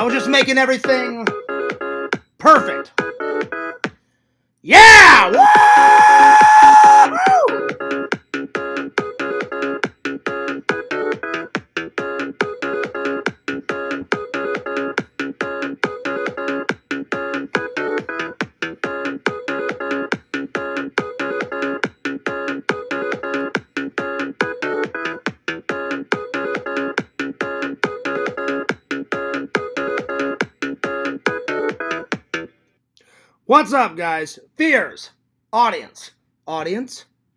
I was just making everything perfect. Yeah! Woo! What's up, guys? Fears. Audience.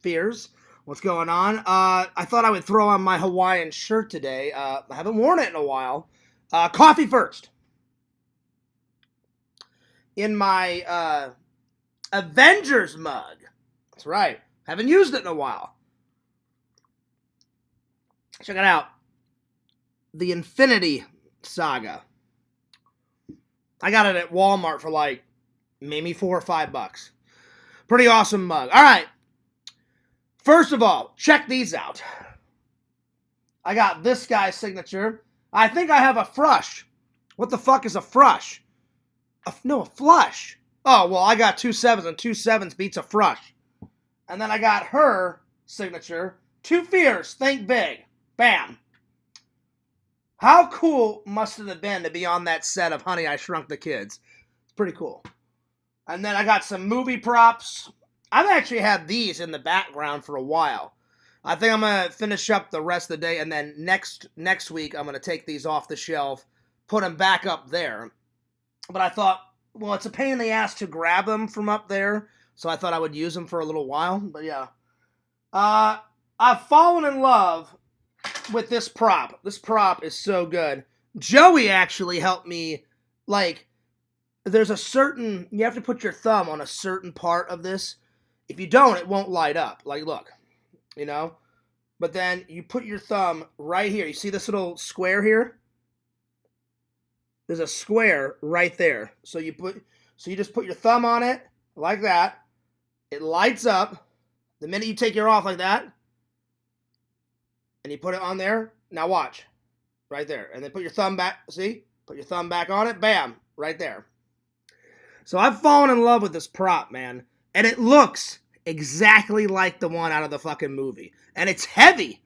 Fears. What's going on? I thought I would throw on my Hawaiian shirt today. I haven't worn it in a while. Coffee first. In my Avengers mug. That's right. Haven't used it in a while. Check it out. The Infinity Saga. I got it at Walmart for like maybe $4 or $5. Pretty awesome mug. All right. First of all, check these out. I got this guy's signature. I think I have a frush. What the fuck is a frush? No, a flush. Oh, well, I got 2 7s, and 2 7s beats a frush. And then I got her signature. 2 fears, think big. Bam. How cool must it have been to be on that set of Honey, I Shrunk the Kids? It's pretty cool. And then I got some movie props. I've actually had these in the background for a while. I think I'm going to finish up the rest of the day, and then next week I'm going to take these off the shelf, put them back up there. But I thought, well, it's a pain in the ass to grab them from up there, so I thought I would use them for a little while. But yeah. I've fallen in love with this prop. This prop is so good. Joey actually helped me, like, there's a certain, you have to put your thumb on a certain part of this. If you don't, it won't light up. Like, look, you know? But then you put your thumb right here. You see this little square here? There's a square right there. So you just put your thumb on it like that. It lights up. The minute you take your off like that, and you put it on there, now watch. Right there. And then put your thumb back, see? Put your thumb back on it, bam, right there. So I've fallen in love with this prop, man. And it looks exactly like the one out of the fucking movie. And it's heavy.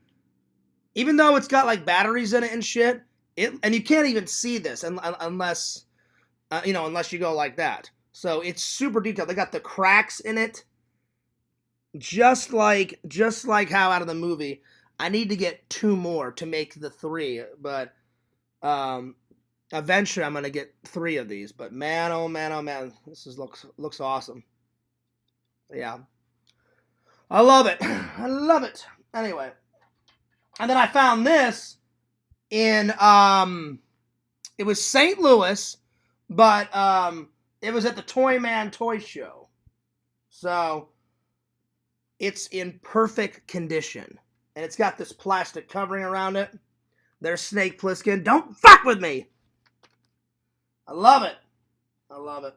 Even though it's got like batteries in it and shit. And you can't even see this unless you go like that. So it's super detailed. They got the cracks in it. Just like how out of the movie. I need to get 2 more to make the 3. But eventually I'm going to get 3 of these. But man, oh man, this looks awesome. Yeah. I love it. I love it. Anyway. And then I found this in, it was St. Louis, but it was at the Toy Man Toy Show. So, it's in perfect condition. And it's got this plastic covering around it. There's Snake Plissken. Don't fuck with me! I love it. I love it.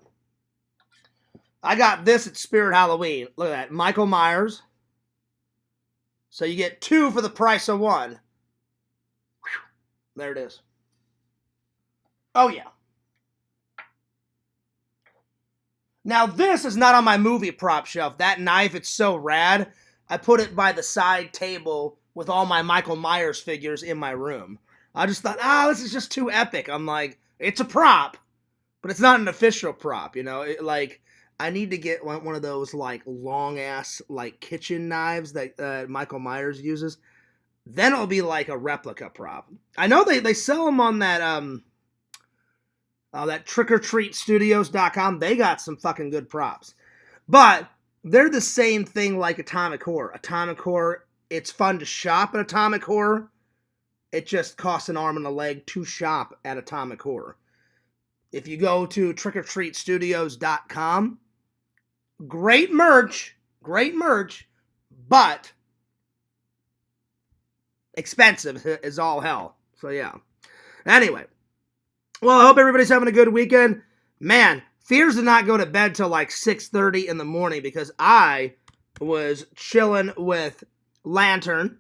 I got this at Spirit Halloween. Look at that. Michael Myers. So you get 2 for the price of 1. Whew. There it is. Oh, yeah. Now, this is not on my movie prop shelf. That knife, it's so rad. I put it by the side table with all my Michael Myers figures in my room. I just thought, this is just too epic. I'm like, it's a prop, but it's not an official prop, you know? I need to get one of those, like, long-ass, like, kitchen knives that Michael Myers uses. Then it'll be, like, a replica prop. I know they sell them on that trickortreatstudios.com. They got some fucking good props. But they're the same thing like Atomic Horror. Atomic Horror, it's fun to shop at Atomic Horror. It just costs an arm and a leg to shop at Atomic Horror. If you go to trickortreatstudios.com, great merch, but expensive as all hell. So yeah. Anyway. Well, I hope everybody's having a good weekend. Man, Fears did not go to bed till like 6:30 in the morning because I was chilling with Lantern,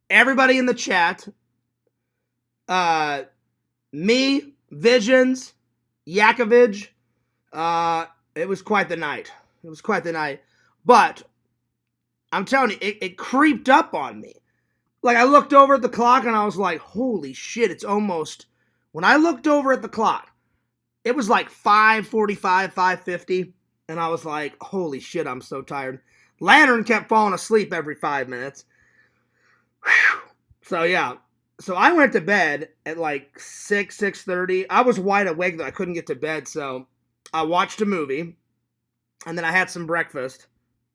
everybody in the chat, me, Visions, Yakovich. It was quite the night. It was quite the night. But I'm telling you, it creeped up on me. Like, I looked over at the clock and I was like, holy shit, it's almost... When I looked over at the clock, it was like 5:45, 5:50, and I was like, holy shit, I'm so tired. Lantern kept falling asleep every 5 minutes. Whew. So, yeah. So, I went to bed at like 6:30. I was wide awake that I couldn't get to bed, so I watched a movie, and then I had some breakfast,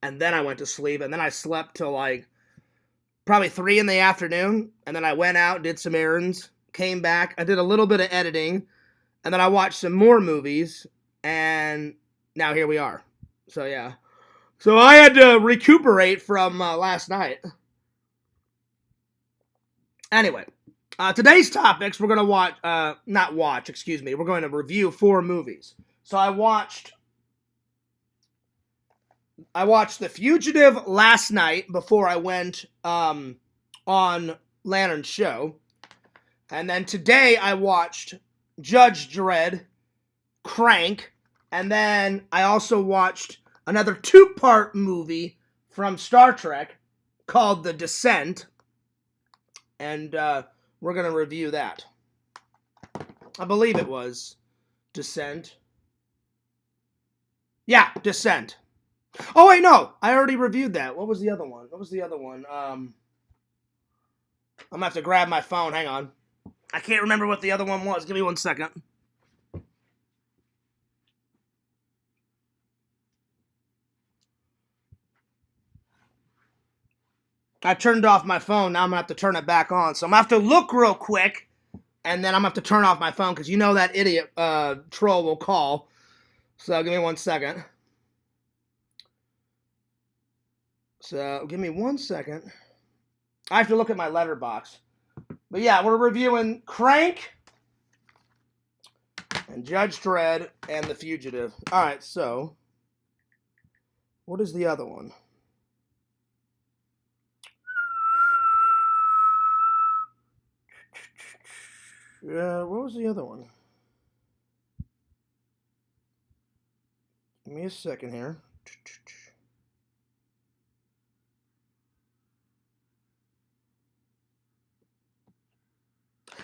and then I went to sleep, and then I slept till like probably 3 in the afternoon, and then I went out, did some errands, came back, I did a little bit of editing, and then I watched some more movies, and now here we are. So, yeah. So, I had to recuperate from last night. Anyway, today's topics, we're going to we're going to review 4 movies. So, I watched The Fugitive last night before I went on Lantern's show. And then today I watched Judge Dredd, Crank, and then I also watched another 2-part movie from Star Trek called The Descent. And we're going to review that. I believe it was Descent. Yeah, Descent. Oh, wait, no. I already reviewed that. What was the other one? I'm going to have to grab my phone. Hang on. I can't remember what the other one was. Give me 1 second. I turned off my phone. Now I'm going to have to turn it back on. So I'm going to have to look real quick, and then I'm going to have to turn off my phone, because you know that idiot troll will call. So give me 1 second. So give me 1 second. I have to look at my letterbox. But yeah, we're reviewing Crank and Judge Dredd and The Fugitive. Alright, so what is the other one? What was the other one? Give me a second here.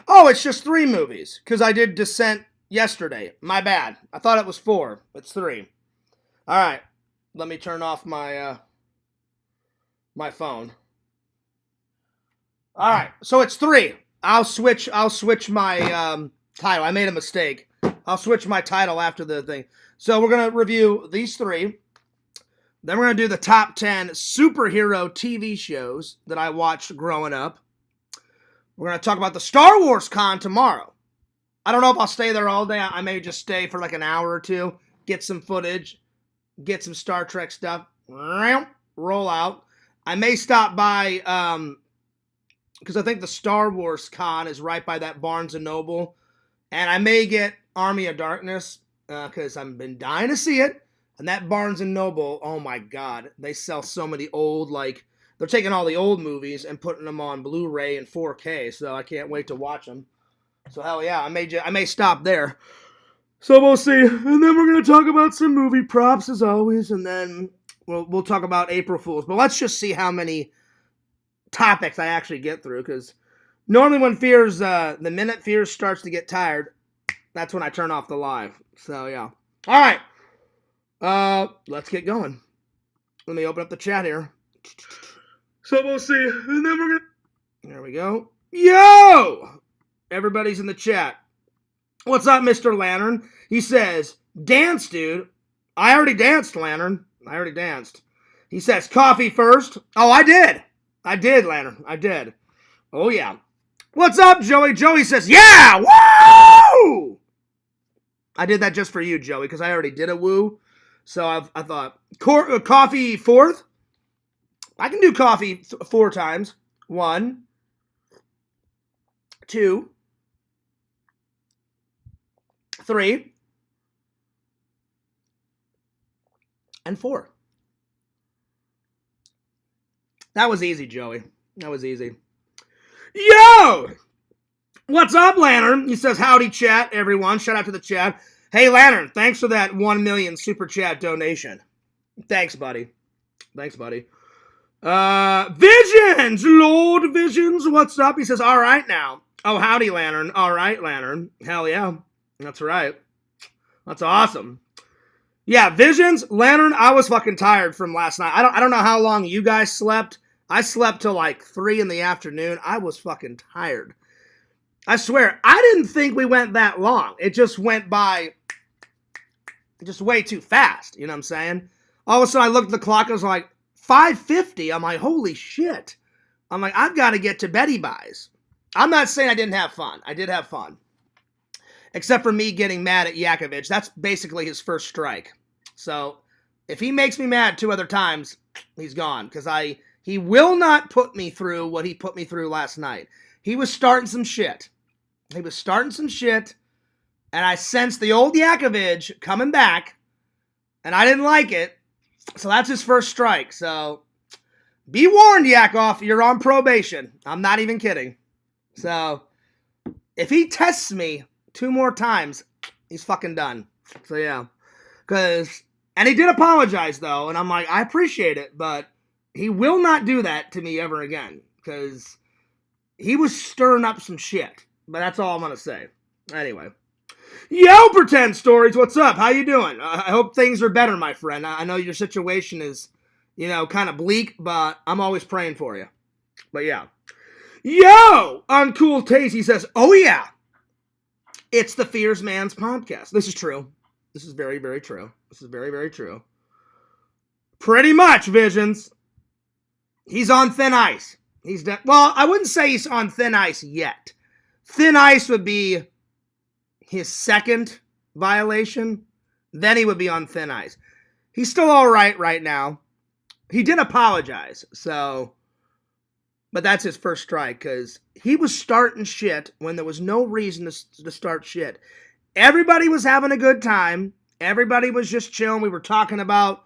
Oh, it's just 3 movies, because I did Descent yesterday. My bad. I thought it was 4. It's 3. All right. Let me turn off my my phone. All right. So it's 3. I'll switch my title. I made a mistake. I'll switch my title after the thing. So we're going to review these 3. Then we're going to do the top 10 superhero TV shows that I watched growing up. We're going to talk about the StarWarsCon tomorrow. I don't know if I'll stay there all day. I may just stay for like an hour or 2, get some footage, get some Star Trek stuff, roll out. I may stop by, because I think the StarWarsCon is right by that Barnes & Noble. And I may get Army of Darkness, because I've been dying to see it. And that Barnes & Noble, oh my God, they sell so many old, like, they're taking all the old movies and putting them on Blu-ray and 4K, so I can't wait to watch them. So hell yeah, I may stop there. So we'll see. And then we're going to talk about some movie props as always, and then we'll talk about April Fools. But let's just see how many topics I actually get through, because normally when the minute Fears starts to get tired, that's when I turn off the live. So yeah. All right. Let's get going. Let me open up the chat here. So we'll see. And then we're going to... There we go. Yo! Everybody's in the chat. What's up, Mr. Lantern? He says, dance, dude. I already danced, Lantern. I already danced. He says, coffee first. Oh, I did. I did, Lantern. I did. Oh, yeah. What's up, Joey? Joey says, yeah! Woo! I did that just for you, Joey, because I already did a woo. So I thought, coffee fourth? I can do coffee 4 times. 1, 2, 3, and 4. That was easy, Joey. That was easy. Yo! What's up, Lantern? He says, howdy, chat, everyone. Shout out to the chat. Hey, Lantern, thanks for that 1 million super chat donation. Thanks, buddy. Thanks, buddy. Visions! Lord Visions, what's up? He says, all right now. Oh, howdy, Lantern. All right, Lantern. Hell yeah. That's right. That's awesome. Yeah, Visions, Lantern, I was fucking tired from last night. I don't know how long you guys slept. I slept till like 3 in the afternoon. I was fucking tired. I swear, I didn't think we went that long. It just went by just way too fast. You know what I'm saying? All of a sudden, I looked at the clock. I was like, 5:50. I'm like, holy shit. I'm like, I've got to get to Betty Buys. I'm not saying I didn't have fun. I did have fun. Except for me getting mad at Yakovich. That's basically his first strike. So, if he makes me mad 2 other times, he's gone. Because he will not put me through what he put me through last night. He was starting some shit. And I sensed the old Yakovich coming back. And I didn't like it. So that's his first strike. So, be warned, Yakov, you're on probation. I'm not even kidding. So, if he tests me 2 more times, he's fucking done. So, yeah. And he did apologize, though. And I'm like, I appreciate it. But he will not do that to me ever again. Because he was stirring up some shit. But that's all I'm going to say. Anyway. Yo, Pretend Stories, what's up? How you doing? I hope things are better, my friend. I know your situation is, kind of bleak, but I'm always praying for you. But yeah. Yo, Uncool Taste, he says, oh yeah, it's the Fears Man's podcast. This is true. This is very, very true. This is very, very true. Pretty much, Visions. He's on thin ice. Well, I wouldn't say he's on thin ice yet. Thin ice would be his second violation. Then he would be on thin ice. He's still all right now. He did apologize, but that's his first strike, because he was starting shit when there was no reason to start shit. Everybody was having a good time. Everybody was just chilling. We were talking about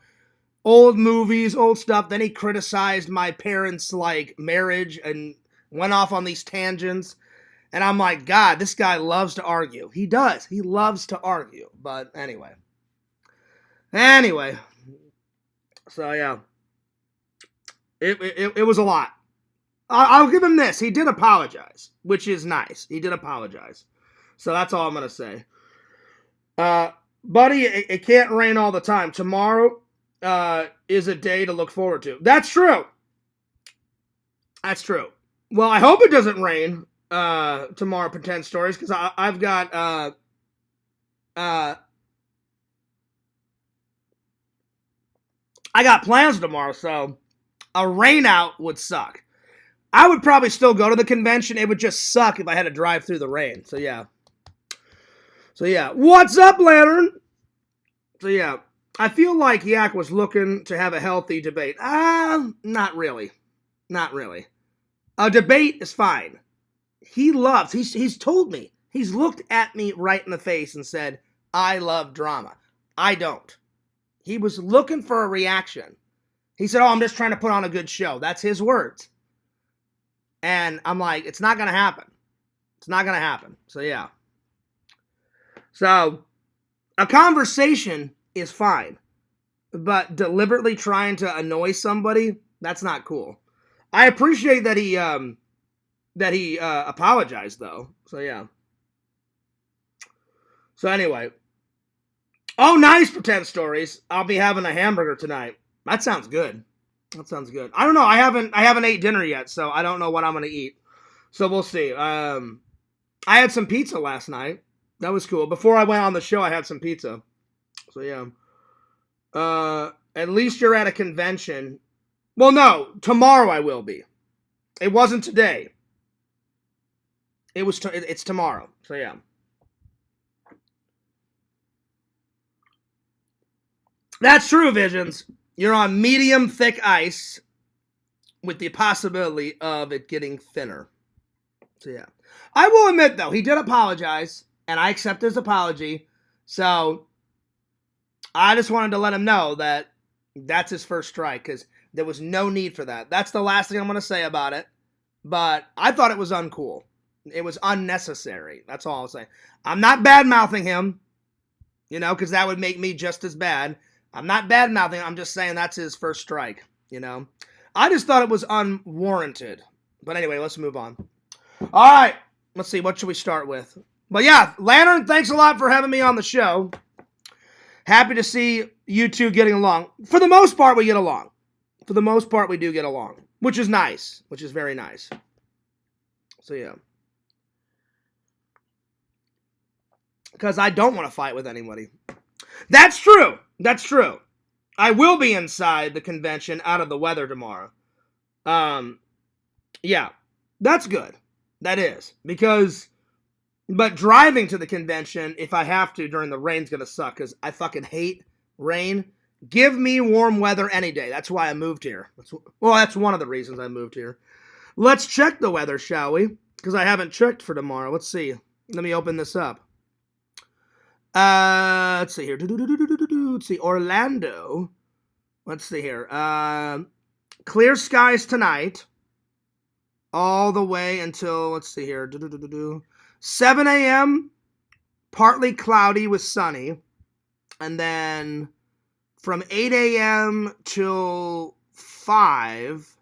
old movies, old stuff. Then he criticized my parents' marriage and went off on these tangents. And I'm like, God, this guy loves to argue. He does. He loves to argue. But anyway. So yeah. It was a lot. I'll give him this. He did apologize, which is nice. He did apologize. So that's all I'm going to say. Buddy, it can't rain all the time. Tomorrow is a day to look forward to. That's true. That's true. Well, I hope it doesn't rain tomorrow, Pretend Stories, because I've got I got plans tomorrow, so a rain out would suck. I would probably still go to the convention. It would just suck if I had to drive through the rain. So yeah. What's up, Lantern? So yeah. I feel like Yak was looking to have a healthy debate. Not really. Not really. A debate is fine. He's told me. He's looked at me right in the face and said, I love drama. I don't. He was looking for a reaction. He said, I'm just trying to put on a good show. That's his words. And I'm like, it's not going to happen. It's not going to happen. So, yeah. So, a conversation is fine. But deliberately trying to annoy somebody, that's not cool. I appreciate that he apologized, though. So, yeah. So, anyway. Oh, nice, Pretend Stories. I'll be having a hamburger tonight. That sounds good. That sounds good. I don't know. I haven't ate dinner yet, so I don't know what I'm going to eat. So we'll see. I had some pizza last night. That was cool. Before I went on the show, I had some pizza. So yeah. At least you're at a convention. Well, no. Tomorrow I will be. It wasn't today. It's tomorrow. So yeah. That's true, Visions. You're on medium thick ice with the possibility of it getting thinner. So, yeah. I will admit, though, he did apologize, and I accept his apology. So, I just wanted to let him know that that's his first strike, because there was no need for that. That's the last thing I'm going to say about it. But I thought it was uncool. It was unnecessary. That's all I'll say. I'm not bad-mouthing him, you know, because that would make me just as bad. I'm not bad-mouthing him. I'm just saying that's his first strike, you know. I just thought it was unwarranted. But anyway, let's move on. All right. Let's see. What should we start with? But yeah, Lantern, thanks a lot for having me on the show. Happy to see you two getting along. For the most part, we get along. For the most part, we do get along, which is nice, which is very nice. So yeah. Because I don't want to fight with anybody. That's true. That's true. I will be inside the convention out of the weather tomorrow. Yeah, that's good. That is. But driving to the convention, if I have to during the rain's going to suck because I fucking hate rain. Give me warm weather any day. That's why I moved here. That's one of the reasons I moved here. Let's check the weather, shall we? Because I haven't checked for tomorrow. Let's see. Let me open this up. Let's see here. Let's see. Orlando. Let's see here. Clear skies tonight. All the way until, let's see here. 7 a.m. Partly cloudy with sunny. And then from 8 a.m. till 5,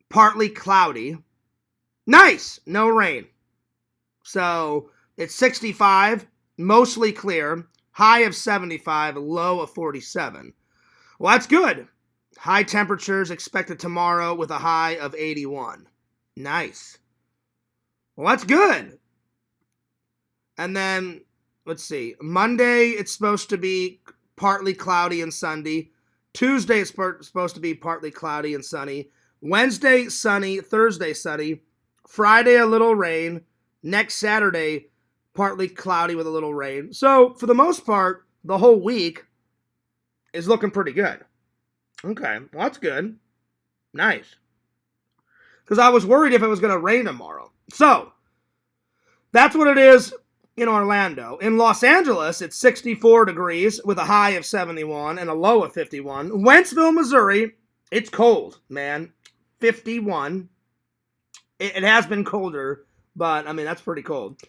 partly cloudy. Nice! No rain. So, it's 65, mostly clear, high of 75, low of 47. Well, that's good. High temperatures expected tomorrow with a high of 81. Nice. Well, that's good. And then, let's see. Monday, it's supposed to be partly cloudy and sunny. Tuesday, it's supposed to be partly cloudy and sunny. Wednesday, sunny. Thursday, sunny. Friday, a little rain. Next Saturday, partly cloudy with a little rain. So, for the most part, the whole week is looking pretty good. Okay, well, that's good. Nice. Because I was worried if it was going to rain tomorrow. So, that's what it is in Orlando. In Los Angeles, it's 64 degrees with a high of 71 and a low of 51. Wentzville, Missouri, it's cold, man. 51. It has been colder, but, I mean, that's pretty cold.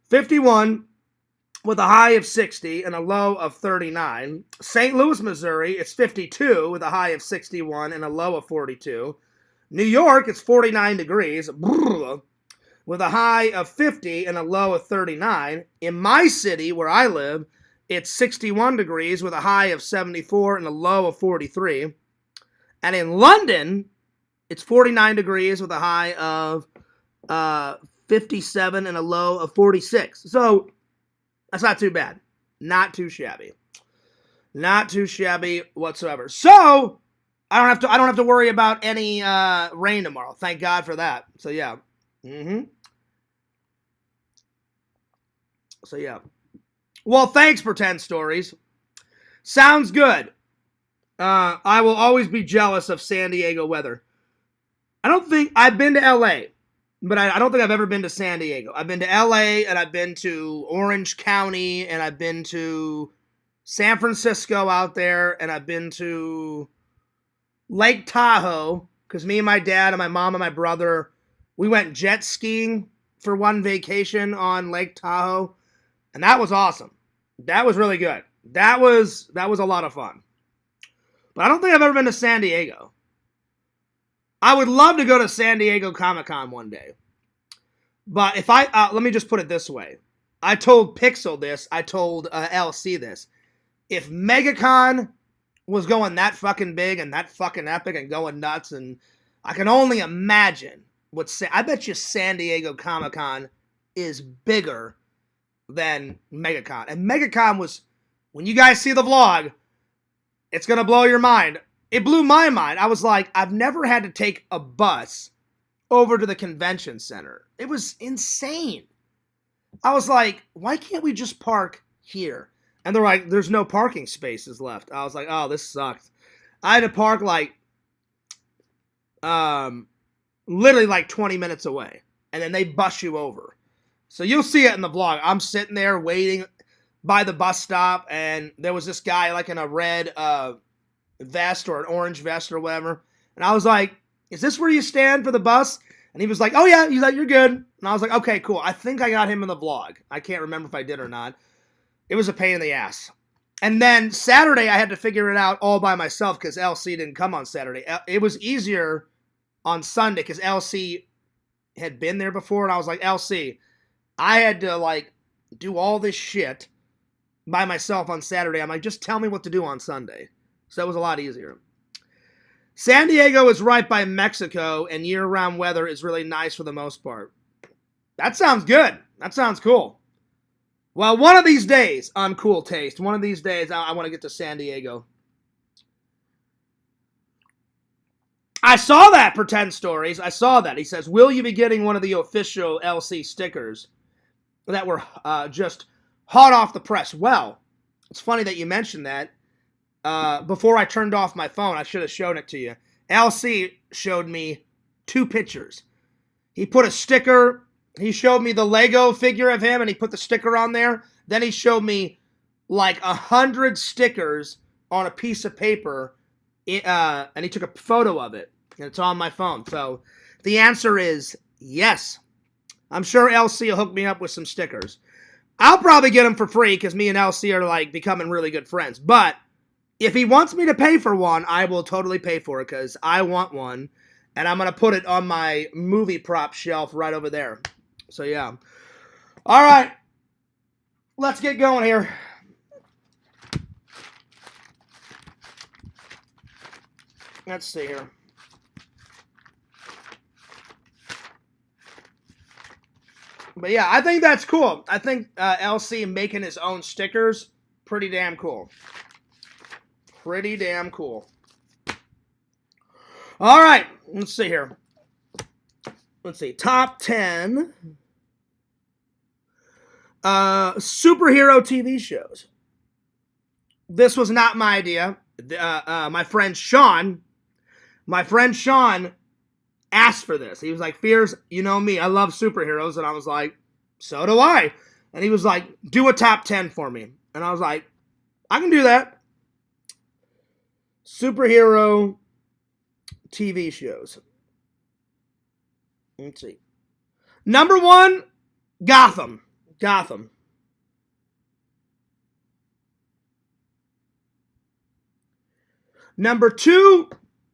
51 with a high of 60 and a low of 39. St. Louis, Missouri, it's 52 with a high of 61 and a low of 42. New York, it's 49 degrees with a high of 50 and a low of 39. In my city, where I live, it's 61 degrees with a high of 74 and a low of 43. And in London, it's 49 degrees with a high of 57 and a low of 46. So, that's not too bad. Not too shabby. Not too shabby whatsoever. So, I don't have to worry about any rain tomorrow. Thank God for that. So yeah. So yeah. Well, thanks for 10 stories. Sounds good. I will always be jealous of San Diego weather. I don't think I've been to LA, but I don't think I've ever been to San Diego. I've been to LA and I've been to Orange County and I've been to San Francisco out there and I've been to Lake Tahoe, because me and my dad and my mom and my brother, we went jet skiing for one vacation on Lake Tahoe, and that was awesome. That was really good. That was a lot of fun. But I don't think I've ever been to San Diego. I would love to go to San Diego Comic-Con one day. But if let me just put it this way. I told Pixel this, I told LC this. If MegaCon was going that fucking big and that fucking epic and going nuts, and I can only imagine I bet you San Diego Comic-Con is bigger than MegaCon. And MegaCon was, when you guys see the vlog, it's going to blow your mind. It blew my mind. I was like, I've never had to take a bus over to the convention center. It was insane. I was like, why can't we just park here? And they're like, there's no parking spaces left. I was like, oh, this sucks. I had to park like, literally like 20 minutes away. And then they bus you over. So you'll see it in the vlog. I'm sitting there waiting by the bus stop. And there was this guy like in a red vest or an orange vest or whatever. And I was like, is this where you stand for the bus? And he was like, oh yeah, he's like, you're good. And I was like, okay, cool. I think I got him in the vlog. I can't remember if I did or not. It was a pain in the ass. And then Saturday, I had to figure it out all by myself because LC didn't come on Saturday. It was easier on Sunday because LC had been there before. And I was like, LC, I had to like do all this shit by myself on Saturday. I'm like, just tell me what to do on Sunday. So it was a lot easier. San Diego is right by Mexico, and year-round weather is really nice for the most part. That sounds good. That sounds cool. Well, one of these days, on Cool Taste, one of these days, I want to get to San Diego. I saw that, Pretend Stories. I saw that. He says, will you be getting one of the official LC stickers that were just hot off the press? Well, it's funny that you mentioned that. Before I turned off my phone, I should have shown it to you. LC showed me 2 pictures. He put a sticker. He showed me the Lego figure of him, and he put the sticker on there. Then he showed me like 100 stickers on a piece of paper, and he took a photo of it, and it's on my phone. So the answer is yes. I'm sure LC will hook me up with some stickers. I'll probably get them for free because me and LC are like becoming really good friends. But if he wants me to pay for one, I will totally pay for it because I want one. And I'm going to put it on my movie prop shelf right over there. So, yeah. All right. Let's get going here. Let's see here. But, yeah, I think that's cool. I think LC making his own stickers, pretty damn cool. Pretty damn cool. All right, let's see here. Let's see, top 10 superhero TV shows. This was not my idea. My friend Sean asked for this. He was like, Fears, you know me, I love superheroes. And I was like, so do I. And he was like, do a top 10 for me. And I was like, I can do that. Superhero TV shows. Let's see. Number 1, Gotham. Gotham. Number 2,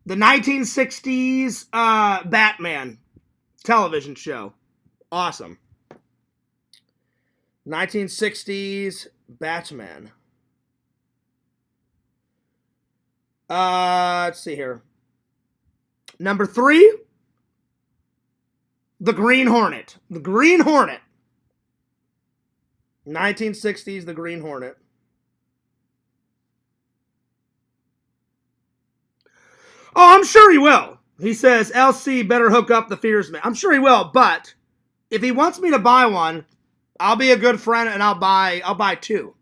the 1960s Batman television show. Awesome. 1960s Batman. Let's see here. Number 3, the Green Hornet. The Green Hornet. 1960s, the Green Hornet. Oh, I'm sure he will. He says, LC better hook up the Fearsman. I'm sure he will, but if he wants me to buy one, I'll be a good friend and I'll buy 2.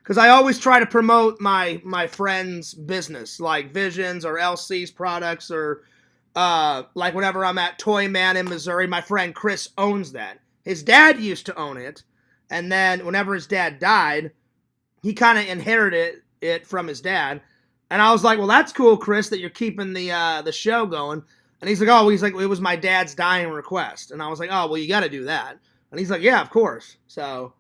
Because I always try to promote my friend's business, like Visions or LC's products, or like whenever I'm at Toy Man in Missouri, my friend Chris owns that. His dad used to own it, and then whenever his dad died, he kind of inherited it from his dad. And I was like, well, that's cool, Chris, that you're keeping the show going. And he's like, it was my dad's dying request. And I was like, oh, well, you got to do that. And he's like, yeah, of course. So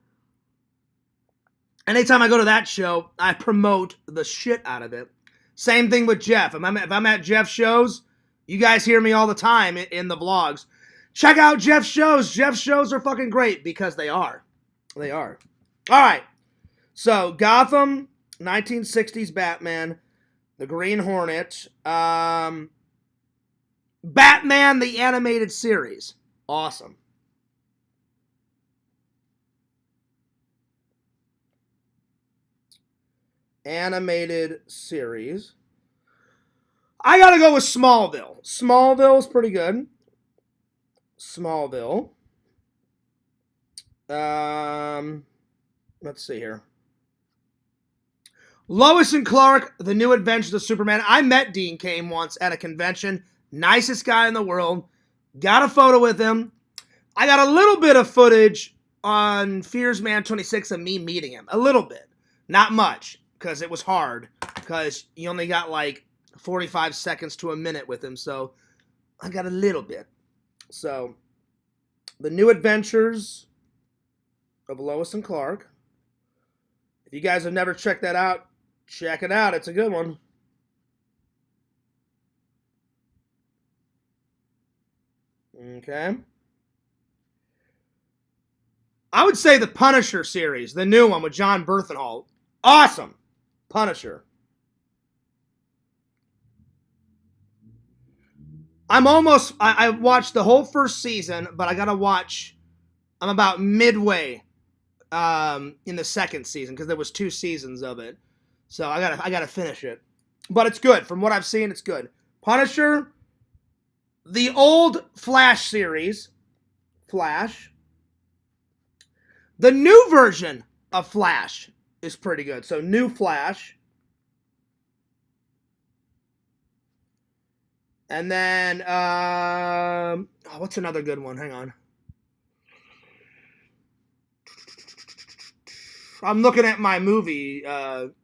anytime I go to that show, I promote the shit out of it. Same thing with Jeff. If I'm at Jeff's shows, you guys hear me all the time in the vlogs. Check out Jeff's shows. Jeff's shows are fucking great because they are. They are. All right. So Gotham, 1960s Batman, the Green Hornet, Batman the Animated Series. Awesome. Animated series. I gotta go with Smallville. Smallville's pretty good. Smallville. Let's see here. Lois and Clark, The New Adventures of Superman. I met Dean Cain once at a convention. Nicest guy in the world. Got a photo with him. I got a little bit of footage on Fears Man 26 of me meeting him. A little bit. Not much. Because it was hard. Because you only got like 45 seconds to a minute with him. So I got a little bit. So, The New Adventures of Lois and Clark. If you guys have never checked that out, check it out. It's a good one. Okay. I would say the Punisher series, the new one with John Bernthal. Awesome. Punisher. I watched the whole first season, but I gotta watch, I'm about midway in the second season, because there was 2 seasons of it. So I gotta finish it. But it's good. From what I've seen, it's good. Punisher, the old Flash series, Flash. The new version of Flash is pretty good. So, new Flash. And then, what's another good one? Hang on. I'm looking at my movie,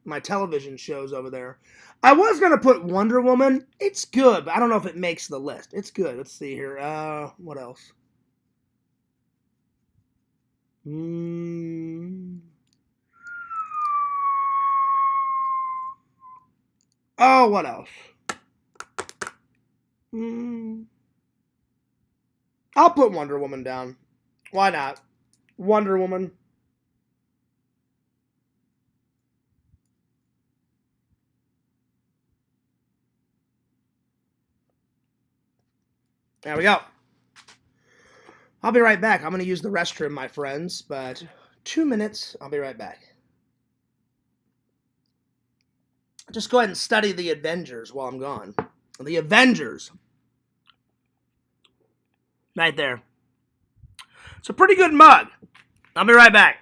my television shows over there. I was going to put Wonder Woman. It's good, but I don't know if it makes the list. It's good. Let's see here. What else? Oh, what else? I'll put Wonder Woman down. Why not? Wonder Woman. There we go. I'll be right back. I'm going to use the restroom, my friends, but 2 minutes. I'll be right back. Just go ahead and study the Avengers while I'm gone. The Avengers. Right there. It's a pretty good mug. I'll be right back.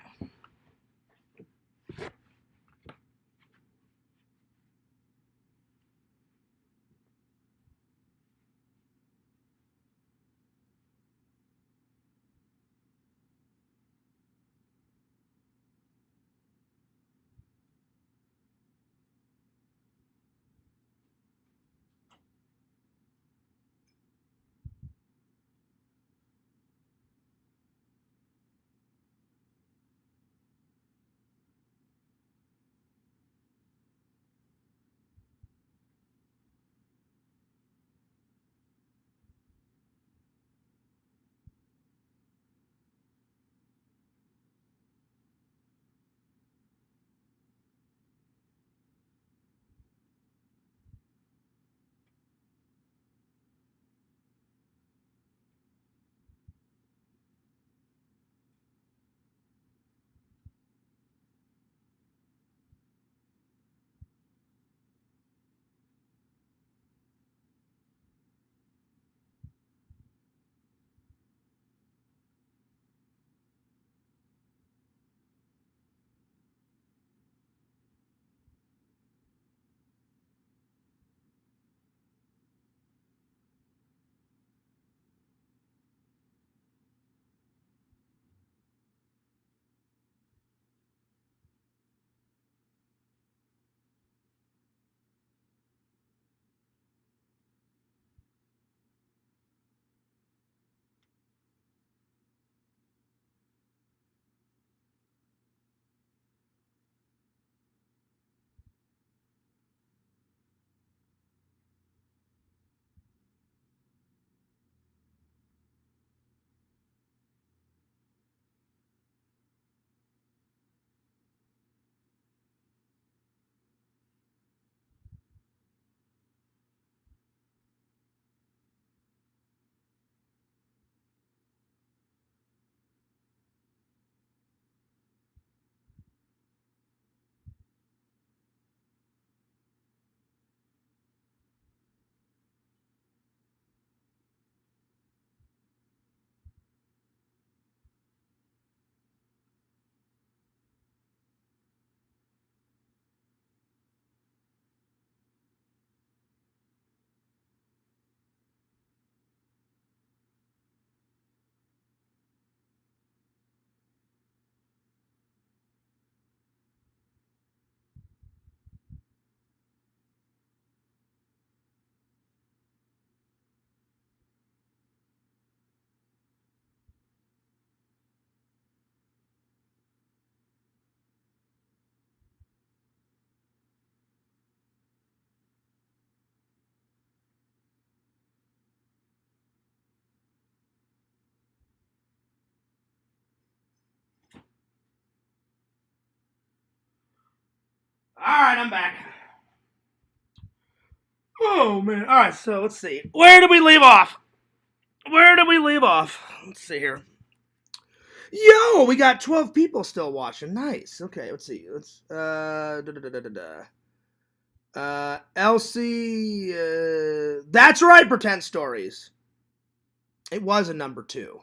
right, I'm back. Oh, man. All right, so let's see. Where did we leave off? Let's see here. Yo, we got 12 people still watching. Nice. Okay, let's see. Elsie. That's right, Pretend Stories. It was a number 2.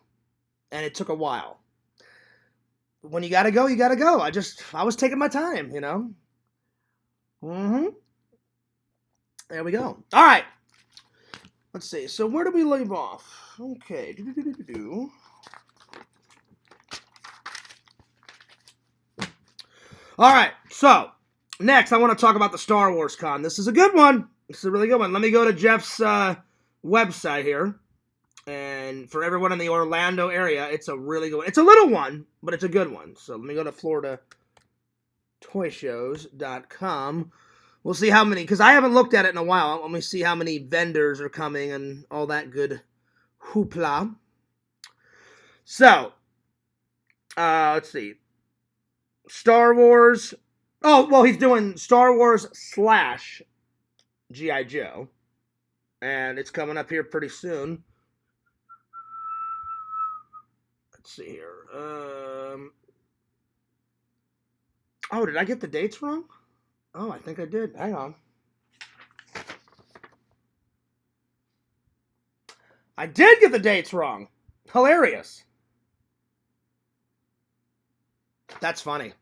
And it took a while. When you gotta go, you gotta go. I was taking my time, you know? There we go. All right. Let's see. So where do we leave off? Okay. All right. So next, I want to talk about the StarWarsCon. This is a good one. This is a really good one. Let me go to Jeff's website here. And for everyone in the Orlando area, it's a really good one. It's a little one, but it's a good one. So let me go to FloridaToyShows.com. We'll see how many, because I haven't looked at it in a while. Let me see how many vendors are coming and all that good hoopla. So, let's see. Star Wars. Oh, well, he's doing Star Wars / G.I. Joe. And it's coming up here pretty soon. Let's see here. Oh, did I get the dates wrong? Oh, I think I did. Hang on. I did get the dates wrong. Hilarious. That's funny.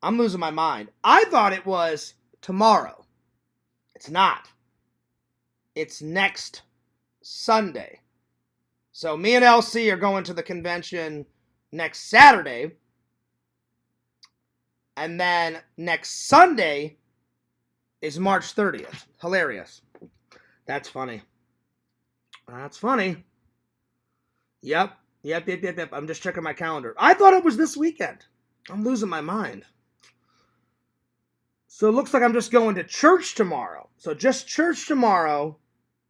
I'm losing my mind. I thought it was tomorrow. It's not. It's next Sunday. So me and LC are going to the convention next Saturday. And then next Sunday is March 30th. Hilarious. That's funny. That's funny. Yep. I'm just checking my calendar. I thought it was this weekend. I'm losing my mind. So it looks like I'm just going to church tomorrow. So just church tomorrow.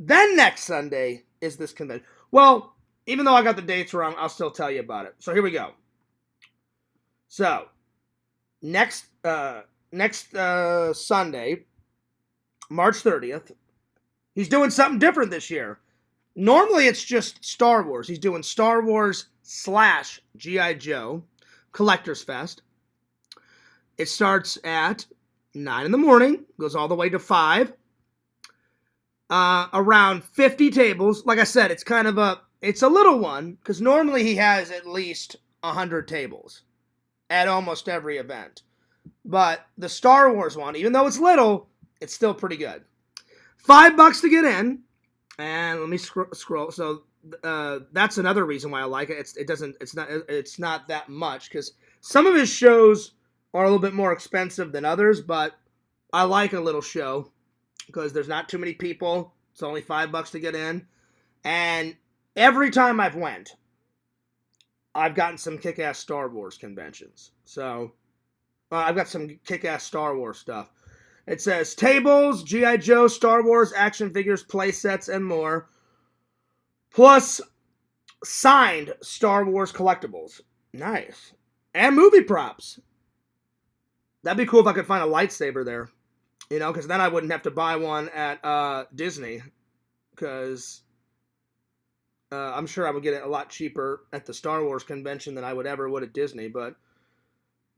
Then next Sunday is this convention. Well, even though I got the dates wrong, I'll still tell you about it. So here we go. So next Sunday, March 30th, he's doing something different this year. Normally it's just Star Wars. He's doing Star Wars / G.I. Joe Collector's Fest. It starts at 9 in the morning, goes all the way to 5. Around 50 tables. Like I said, it's a little one, because normally he has at least 100 tables at almost every event. But the Star Wars one, even though it's little, it's still pretty good. $5 to get in. And let me scroll. So that's another reason why I like it. It's not that much, because some of his shows are a little bit more expensive than others, but I like a little show because there's not too many people. It's only $5 to get in. And every time I've went, I've gotten some kick-ass Star Wars conventions. So I've got some kick-ass Star Wars stuff. It says tables, G.I. Joe, Star Wars, action figures, play sets, and more. Plus signed Star Wars collectibles. Nice. And movie props. That'd be cool if I could find a lightsaber there. You know, because then I wouldn't have to buy one at Disney. Because I'm sure I would get it a lot cheaper at the Star Wars convention than I would at Disney. But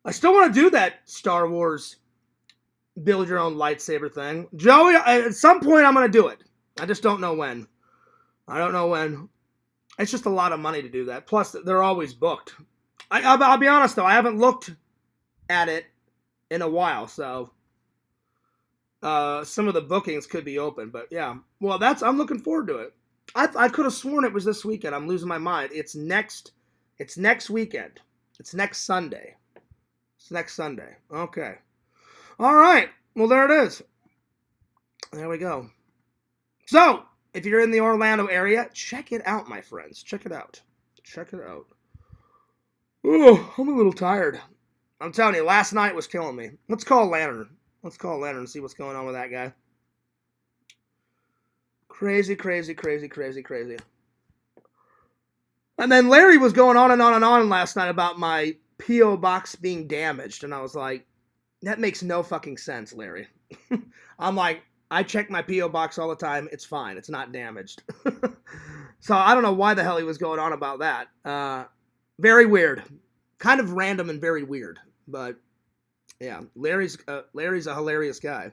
I still want to do that Star Wars build your own lightsaber thing. Joey, at some point I'm going to do it. I just don't know when. It's just a lot of money to do that. Plus, they're always booked. I'll be honest, though. I haven't looked at it in a while, so some of the bookings could be open. But, yeah. Well, I'm looking forward to it. I could have sworn it was this weekend. I'm losing my mind. It's next weekend. It's next Sunday. Okay. All right. Well, there it is. There we go. So, if you're in the Orlando area, check it out, my friends. Check it out. Oh, I'm a little tired. I'm telling you, last night was killing me. Let's call Lantern and see what's going on with that guy. Crazy. And then Larry was going on and on last night about my P.O. box being damaged. And I was like, That makes no fucking sense, Larry. I'm like, I check my P.O. box all the time. It's fine. It's not damaged. So I don't know why the hell he was going on about that. Very weird. Kind of random and very weird. But, yeah, Larry's a hilarious guy.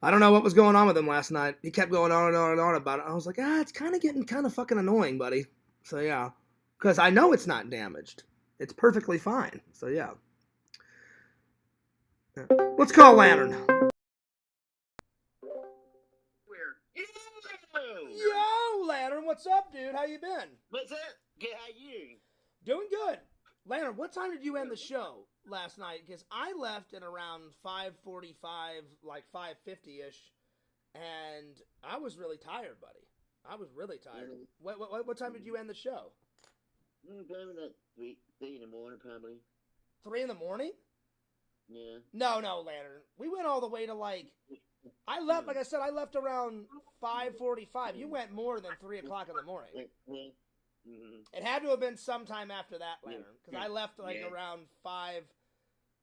I don't know what was going on with him last night. He kept going on and on and on about it. I was like, it's kind of getting kind of fucking annoying, buddy. So, yeah. Because I know it's not damaged. It's perfectly fine. So, yeah. Let's call Lantern. Yo, Lantern, what's up, dude? How you been? What's up? Good, how you? Doing good. Lantern, what time did you end the show last night? Because I left at around 5:45, like 5:50-ish, and I was really tired, buddy. I was really tired. What time did you end the show? Probably like 3 in the morning, probably. 3 in the morning? Yeah. No, Lantern. We went all the way to like... I left, like I said, I left around 5:45. You went more than 3 o'clock in the morning. It had to have been sometime after that, Lantern, because I left like around 5,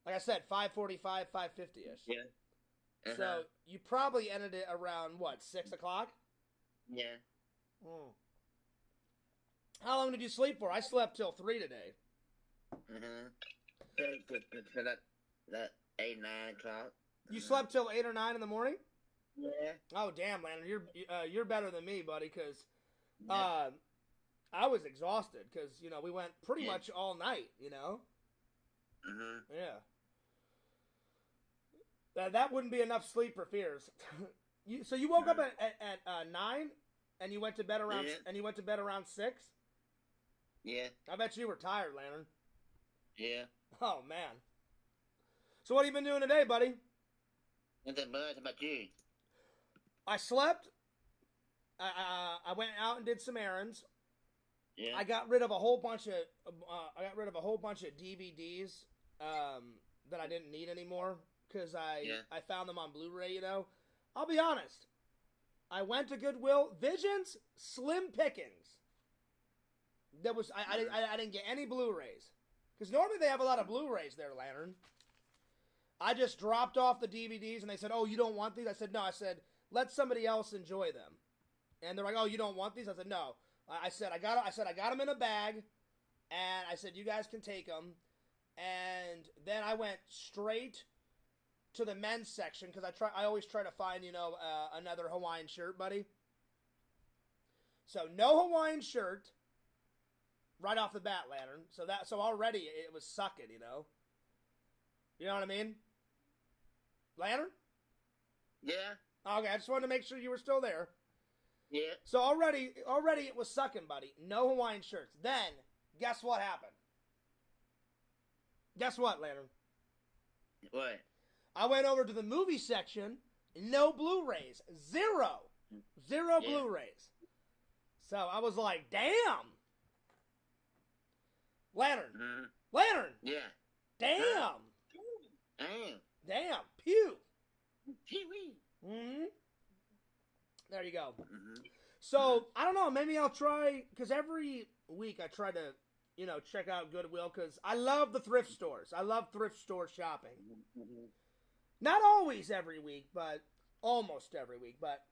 like I said, 5:45, 5:50-ish. Yeah. So you probably ended it around, what, 6 o'clock? Yeah. How long did you sleep for? I slept till 3 today. So that 8, 9 o'clock. You slept till 8 or 9 in the morning? Yeah. Oh, damn, Lantern, you're better than me, buddy, because I was exhausted, because, you know, we went pretty much all night, you know? Yeah. That wouldn't be enough sleep for Fears. So you woke up at 9, and you went to bed around, and you went to bed around 6? Yeah. I bet you were tired, Lantern. Yeah. Oh, man. So what have you been doing today, buddy? Nothing much. How about you? I slept. I went out and did some errands. Yeah. I got rid of a whole bunch of DVDs that I didn't need anymore because I found them on Blu-ray. You know, I'll be honest. I went to Goodwill. Visions, slim pickings. I didn't get any Blu-rays because normally they have a lot of Blu-rays there, Lantern. I just dropped off the DVDs and they said, "Oh, you don't want these?" I said, "No." I said, "Let somebody else enjoy them." And they're like, "Oh, you don't want these?" I said, "No." I said, I got them in a bag, and I said, "You guys can take them." And then I went straight to the men's section because I always try to find, you know, another Hawaiian shirt, buddy. So no Hawaiian shirt right off the bat, Lantern. So already it was sucking, you know. You know what I mean? Lantern? Yeah. Okay, I just wanted to make sure you were still there. Yeah. So already it was sucking, buddy. No Hawaiian shirts. Then, guess what happened? Guess what, Lantern? What? I went over to the movie section. No Blu-rays. Zero Blu-rays. So I was like, damn. Lantern. Lantern. Yeah. Damn. Damn. Pew. Pee-wee. There you go. So, I don't know, maybe I'll try, because every week I try to, you know, check out Goodwill, because I love the thrift stores. I love thrift store shopping. Not always every week, but almost every week. But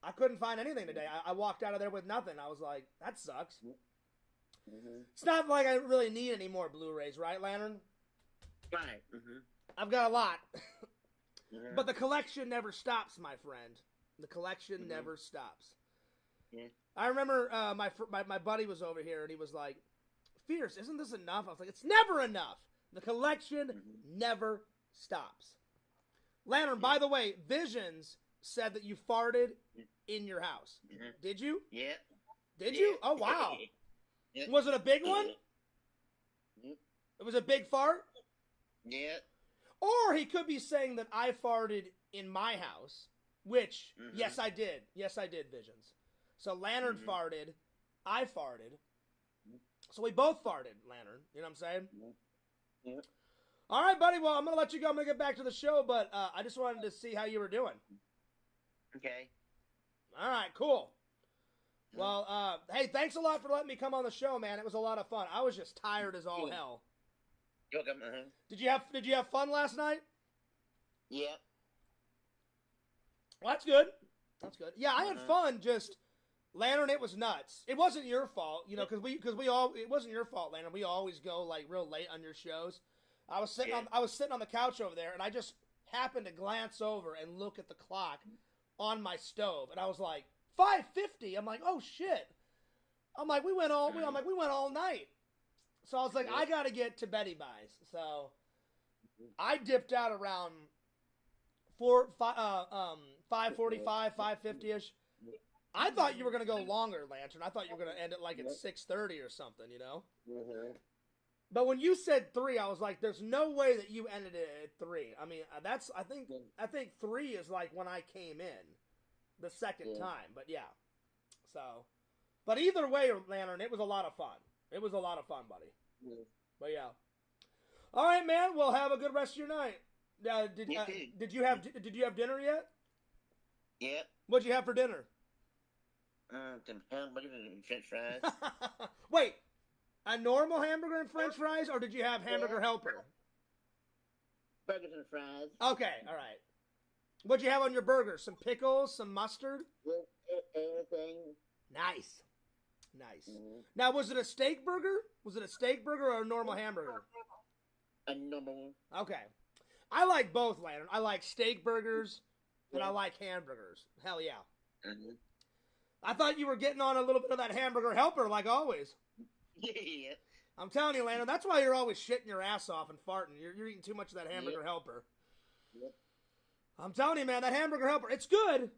I couldn't find anything today. I walked out of there with nothing. I was like, that sucks. It's not like I really need any more Blu-rays, right, Lantern? Right. I've got a lot. But the collection never stops, my friend. The collection never stops. Yeah. I remember my buddy was over here, and he was like, "Fierce, isn't this enough?" I was like, "It's never enough. The collection never stops." Lantern, by the way, Visions said that you farted in your house. Did you? Yeah. Did you? Oh, wow. Was it a big one? It was a big fart? Yeah. Or he could be saying that I farted in my house, which, yes, I did. Yes, I did, Visions. So Lantern farted, I farted. So we both farted, Lantern. You know what I'm saying? Yeah. All right, buddy. Well, I'm going to let you go. I'm going to get back to the show, but I just wanted to see how you were doing. Okay. All right, cool. Well, hey, thanks a lot for letting me come on the show, man. It was a lot of fun. I was just tired as all hell. You're welcome. Did you have fun last night? Yeah. Well, that's good. That's good. Yeah, I had fun. Just Lantern, it was nuts. It wasn't your fault, you know, because we all it wasn't your fault, Lantern. We always go like real late on your shows. I was sitting on the couch over there, and I just happened to glance over and look at the clock on my stove, and I was like 5:50. I'm like, oh shit. I'm like, we went all night. So I was like, I gotta get to Betty Buys. So I dipped out around 5:45, 5:50ish. I thought you were gonna go longer, Lantern. I thought you were gonna end it like at 6:30 or something, you know. But when you said 3, I was like, "There's no way that you ended it at 3." I mean, I think 3 is like when I came in the second time. But yeah, so. But either way, Lantern, it was a lot of fun. It was a lot of fun, buddy. But yeah. All right, man. Well, have a good rest of your night. Did you have dinner yet? Yep. What'd you have for dinner? Some hamburgers and French fries. Wait, a normal hamburger and French fries, or did you have hamburger helper? Burgers and fries. Okay, all right. What'd you have on your burger? Some pickles, some mustard? Everything. Nice. Now, was it a steak burger? Was it a steak burger or a normal hamburger? A normal one. Okay. I like both, Lantern. I like steak burgers, and I like hamburgers. Hell yeah. I thought you were getting on a little bit of that hamburger helper, like always. Yeah. I'm telling you, Lantern, that's why you're always shitting your ass off and farting. You're eating too much of that hamburger helper. Yep. I'm telling you, man, that hamburger helper, it's good.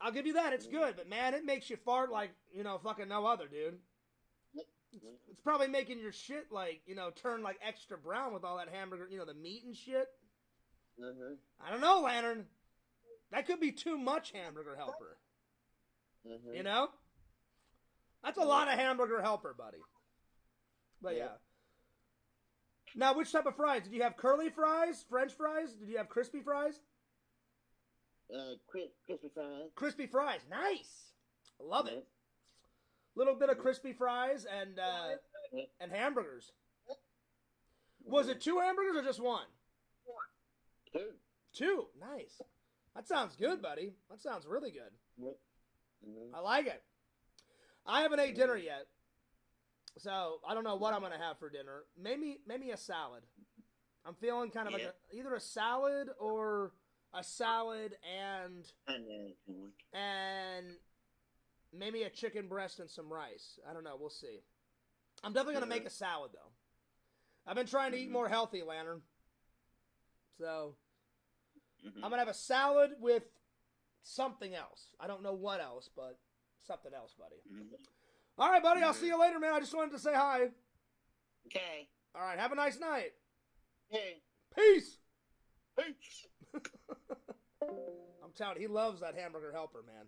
I'll give you that. It's good. But, man, it makes you fart like, you know, fucking no other, dude. It's probably making your shit, like, you know, turn, like, extra brown with all that hamburger, you know, the meat and shit. I don't know, Lantern. That could be too much hamburger helper. You know? That's a lot of hamburger helper, buddy. But, yeah. Now, which type of fries? Did you have curly fries? French fries? Did you have crispy fries? Crispy fries. Crispy fries. Nice. I love it. Little bit of crispy fries and hamburgers. Was it 2 hamburgers or just 1? 2. 2. Nice. That sounds good, buddy. That sounds really good. I like it. I haven't ate dinner yet, so I don't know what I'm gonna have for dinner. Maybe a salad. I'm feeling kind of like either a salad or a salad and maybe a chicken breast and some rice. I don't know. We'll see. I'm definitely going to make a salad, though. I've been trying to eat more healthy, Lantern. So, I'm going to have a salad with something else. I don't know what else, but something else, buddy. All right, buddy. I'll see you later, man. I just wanted to say hi. Okay. All right. Have a nice night. Hey. Peace. I'm telling you, he loves that hamburger helper, man.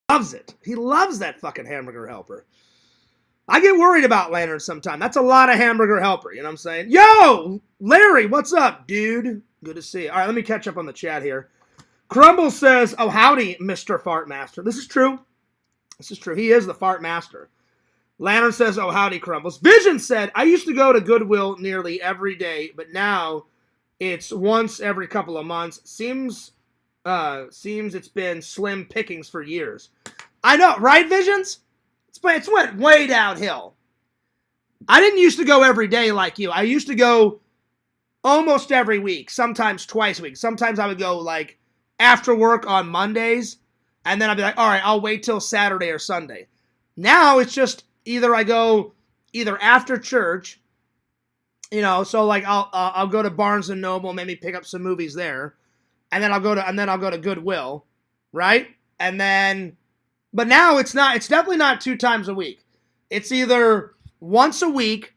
Loves it. He loves that fucking hamburger helper. I get worried about Lantern sometimes. That's a lot of hamburger helper, you know what I'm saying? Yo, Larry, what's up, dude? Good to see you. All right, let me catch up on the chat here. Crumble says, oh, howdy, Mr. Fart Master. This is true. This is true. He is the Fart Master. Lantern says, oh, howdy, Crumbles. Vision said, I used to go to Goodwill nearly every day, but now it's once every couple of months. Seems it's been slim pickings for years. I know, right, Visions? It's went way downhill. I didn't used to go every day like you. I used to go almost every week, sometimes twice a week. Sometimes I would go, like, after work on Mondays, and then I'd be like, all right, I'll wait till Saturday or Sunday. Now it's just either I go either after church, you know, so like I'll go to Barnes and Noble, maybe pick up some movies there, and then I'll go to Goodwill, right? And then, but now it's definitely not 2 times a week. It's either once a week,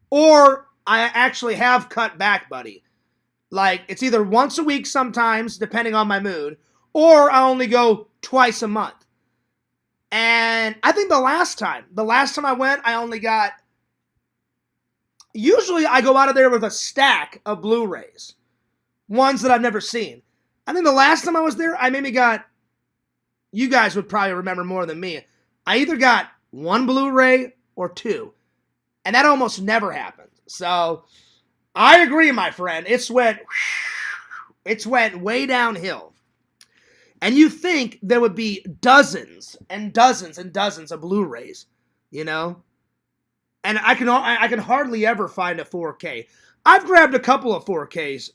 or I actually have cut back, buddy. Like, it's either once a week sometimes, depending on my mood, or I only go twice a month. And I think the last time I went, I only got, usually I go out of there with a stack of Blu-rays, ones that I've never seen. I think the last time I was there, I maybe got, you guys would probably remember more than me, I either got 1 Blu-ray or 2. And that almost never happens. So, I agree, my friend. It's went It's went way downhill. And you think there would be dozens and dozens and dozens of Blu-rays, you know? And I can hardly ever find a 4K. I've grabbed a couple of 4Ks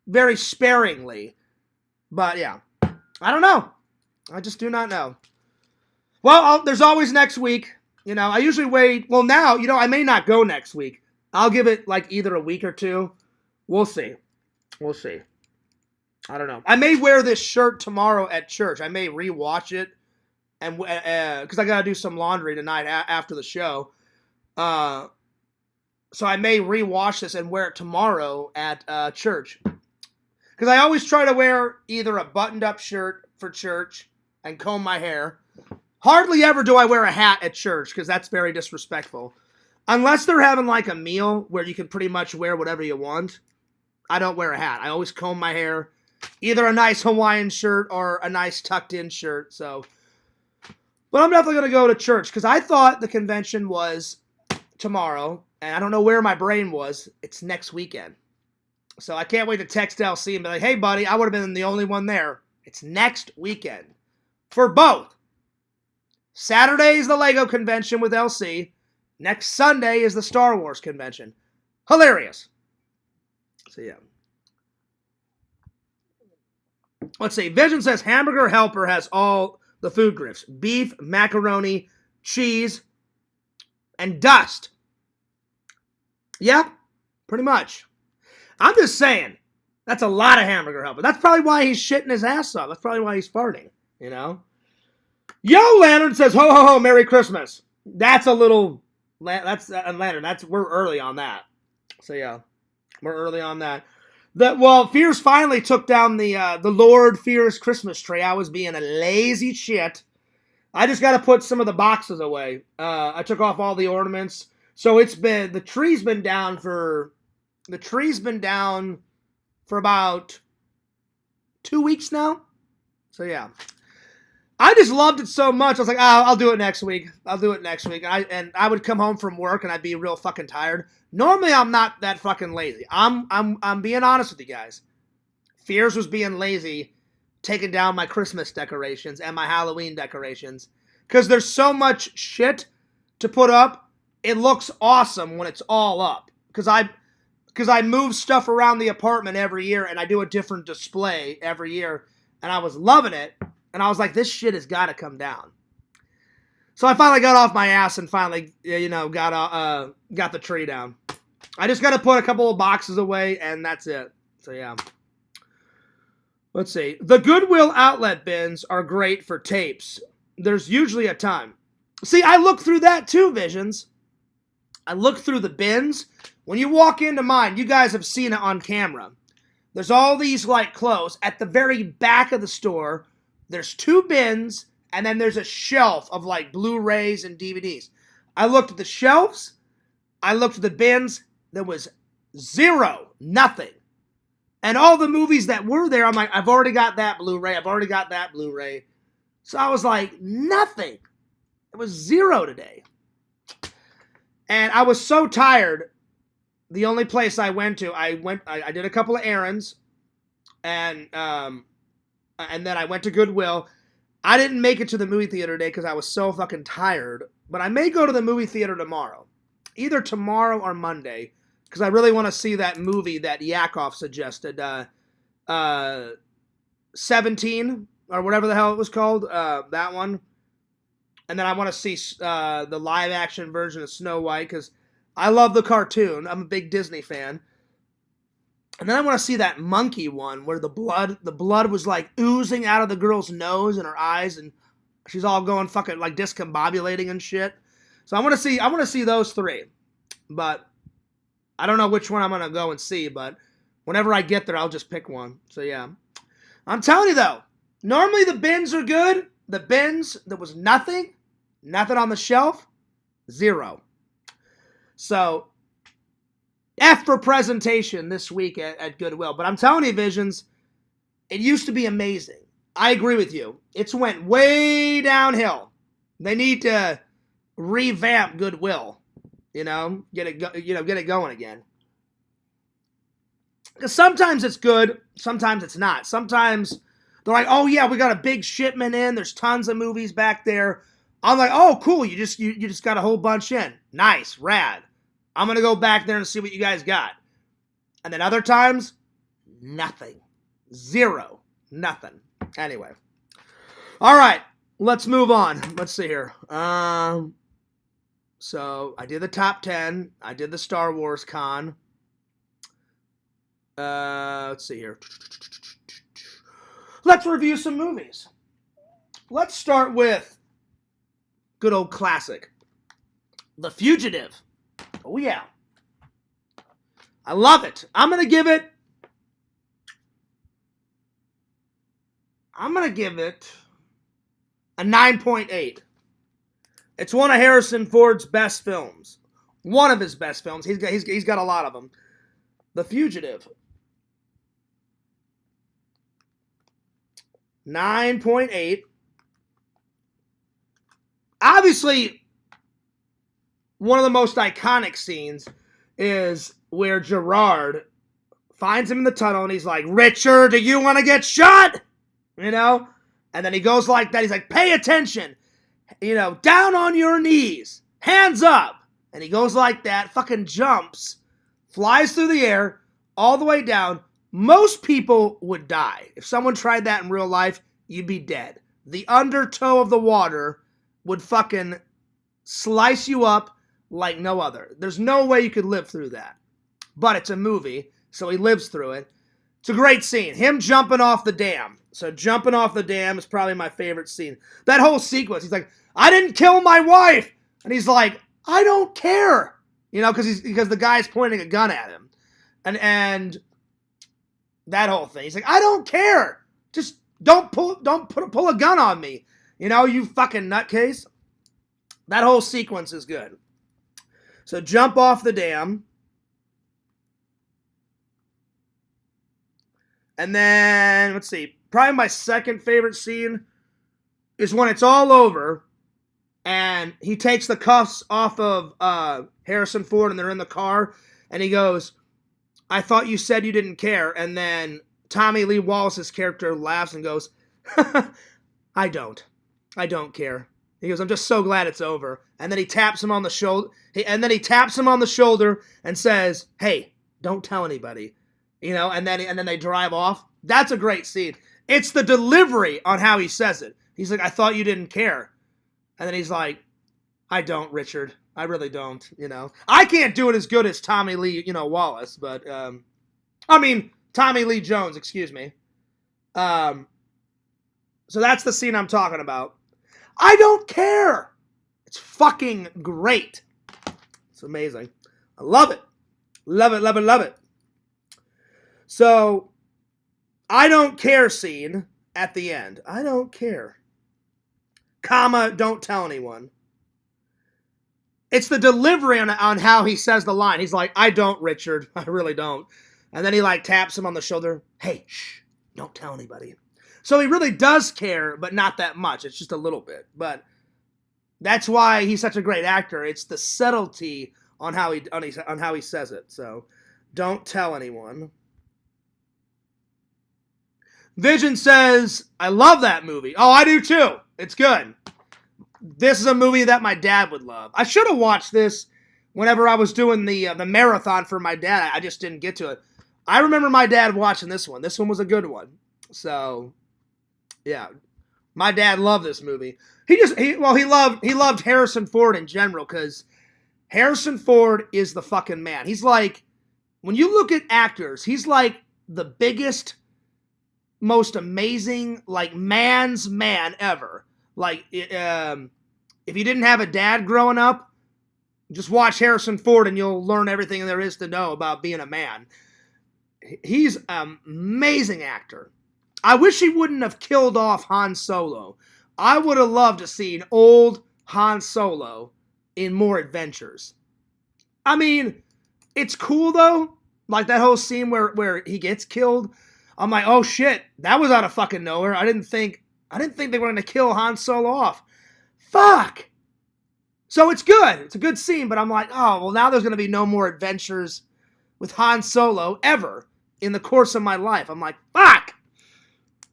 very sparingly. But yeah, I don't know. I just do not know. Well, there's always next week. You know, I usually wait. Well, now, you know, I may not go next week. I'll give it like either a week or two. We'll see. We'll see. I don't know. I may wear this shirt tomorrow at church. I may rewatch it, and because I gotta do some laundry tonight after the show. So I may rewatch this and wear it tomorrow at church. Because I always try to wear either a buttoned-up shirt for church and comb my hair. Hardly ever do I wear a hat at church because that's very disrespectful. Unless they're having like a meal where you can pretty much wear whatever you want. I don't wear a hat. I always comb my hair. Either a nice Hawaiian shirt or a nice tucked-in shirt. So, but I'm definitely going to go to church because I thought the convention was tomorrow. And I don't know where my brain was. It's next weekend. So I can't wait to text LC and be like, hey, buddy, I would have been the only one there. It's next weekend. For both. Saturday is the Lego convention with LC. Next Sunday is the Star Wars convention. Hilarious. So, yeah. Let's see. Vision says Hamburger Helper has all the food groups. Beef, macaroni, cheese, and dust. Yeah, pretty much. I'm just saying. That's a lot of Hamburger Helper. That's probably why he's shitting his ass off. That's probably why he's farting, you know? Yo, Lantern says, ho, ho, ho, Merry Christmas. That's a little... That's Lantern. We're early on that. So, yeah. We're early on that. Well, Fierce finally took down the Lord Fierce Christmas tree. I was being a lazy shit. I just got to put some of the boxes away. I took off all the ornaments. So the tree's been down for about 2 weeks now. So, yeah. I just loved it so much. I was like, I'll do it next week. And I would come home from work and I'd be real fucking tired. Normally, I'm not that fucking lazy. I'm being honest with you guys. Fears was being lazy, taking down my Christmas decorations and my Halloween decorations. Because there's so much shit to put up. It looks awesome when it's all up. Because I move stuff around the apartment every year and I do a different display every year. And I was loving it. And I was like, this shit has got to come down. So I finally got off my ass and finally, got the tree down. I just got to put a couple of boxes away and that's it. So yeah. Let's see. The Goodwill outlet bins are great for tapes. There's usually a ton. See, I looked through that too, Visions. I looked through the bins. When you walk into mine, you guys have seen it on camera. There's all these like clothes. At the very back of the store, there's 2 bins, and then there's a shelf of like Blu-rays and DVDs. I looked at the shelves. I looked at the bins. There was zero, nothing. And all the movies that were there, I'm like, I've already got that Blu-ray. I've already got that Blu-ray. So I was like, nothing. It was zero today. And I was so tired. The only place I went to, I did a couple of errands. And then I went to Goodwill. I didn't make it to the movie theater today because I was so fucking tired. But I may go to the movie theater tomorrow. Either tomorrow or Monday. Because I really want to see that movie that Yakov suggested. 17, or whatever the hell it was called. That one. And then I want to see the live action version of Snow White. Because I love the cartoon. I'm a big Disney fan. And then I want to see that monkey one where the blood was like oozing out of the girl's nose and her eyes, and she's all going fucking like discombobulating and shit. So I want to see those 3, but I don't know which one I'm gonna go and see. But whenever I get there, I'll just pick one. So yeah, I'm telling you though, normally the bins are good. The bins, there was nothing on the shelf, 0. So. F for presentation this week at Goodwill. But I'm telling you, Visions, it used to be amazing. I agree with you. It's went way downhill. They need to revamp Goodwill. Get it going again. Because sometimes it's good, sometimes it's not. Sometimes they're like, oh yeah, we got a big shipment in. There's tons of movies back there. I'm like, oh cool, you just got a whole bunch in. Nice, rad. I'm gonna go back there and see what you guys got. And then other times, nothing. Zero. Nothing. Anyway. All right, let's move on. Let's see here. So I did the top 10. I did the StarWarsCon. Let's see here. Let's review some movies. Let's start with good old classic, The Fugitive. Oh yeah. I love it. I'm going to give it a 9.8. It's one of Harrison Ford's best films. One of his best films. He's got a lot of them. The Fugitive. 9.8. Obviously, one of the most iconic scenes is where Gerard finds him in the tunnel and he's like, Richard, do you want to get shot? You know? And then he goes like that. He's like, pay attention. You know, down on your knees. Hands up. And he goes like that, fucking jumps, flies through the air, all the way down. Most people would die. If someone tried that in real life, you'd be dead. The undertow of the water would fucking slice you up like no other. There's no way you could live through that. But it's a movie, so he lives through it. It's a great scene. Him jumping off the dam. So jumping off the dam is probably my favorite scene. That whole sequence, he's like, I didn't kill my wife. And he's like, I don't care. You know, because the guy's pointing a gun at him. And that whole thing. He's like, I don't care. Just don't pull a gun on me. You know, you fucking nutcase. That whole sequence is good. So jump off the dam. And then, let's see, probably my second favorite scene is when it's all over and he takes the cuffs off of Harrison Ford and they're in the car and he goes, I thought you said you didn't care. And then Tommy Lee Wallace's character laughs and goes, I don't care. He goes, I'm just so glad it's over. And then he taps him on the shoulder. And says, hey, don't tell anybody. You know, and then they drive off. That's a great scene. It's the delivery on how he says it. He's like, I thought you didn't care. And then he's like, I don't, Richard. I really don't, you know. I can't do it as good as Tommy Lee, Wallace, but, Tommy Lee Jones, excuse me. So that's the scene I'm talking about. I don't care. It's fucking great. It's amazing. I love it. Love it, love it, love it. So, I don't care scene at the end. I don't care. Comma, don't tell anyone. It's the delivery on how he says the line. He's like, I don't, Richard. I really don't. And then he like taps him on the shoulder. Hey, shh, don't tell anybody. So he really does care, but not that much. It's just a little bit. But that's why he's such a great actor. It's the subtlety on how he says it. So, don't tell anyone. Vision says, I love that movie. Oh, I do too. It's good. This is a movie that my dad would love. I should have watched this whenever I was doing the marathon for my dad. I just didn't get to it. I remember my dad watching this one. This one was a good one. So, yeah. My dad loved this movie. He loved Harrison Ford in general because Harrison Ford is the fucking man. He's like, when you look at actors, he's like the biggest, most amazing, like, man's man ever. Like, if you didn't have a dad growing up, just watch Harrison Ford and you'll learn everything there is to know about being a man. He's an amazing actor. I wish he wouldn't have killed off Han Solo. I would have loved to see old Han Solo in more adventures. I mean, it's cool though. Like that whole scene where he gets killed. I'm like, oh shit, that was out of fucking nowhere. I didn't think they were going to kill Han Solo off. Fuck. So it's good. It's a good scene, but I'm like, oh, well now there's going to be no more adventures with Han Solo ever in the course of my life. I'm like, fuck!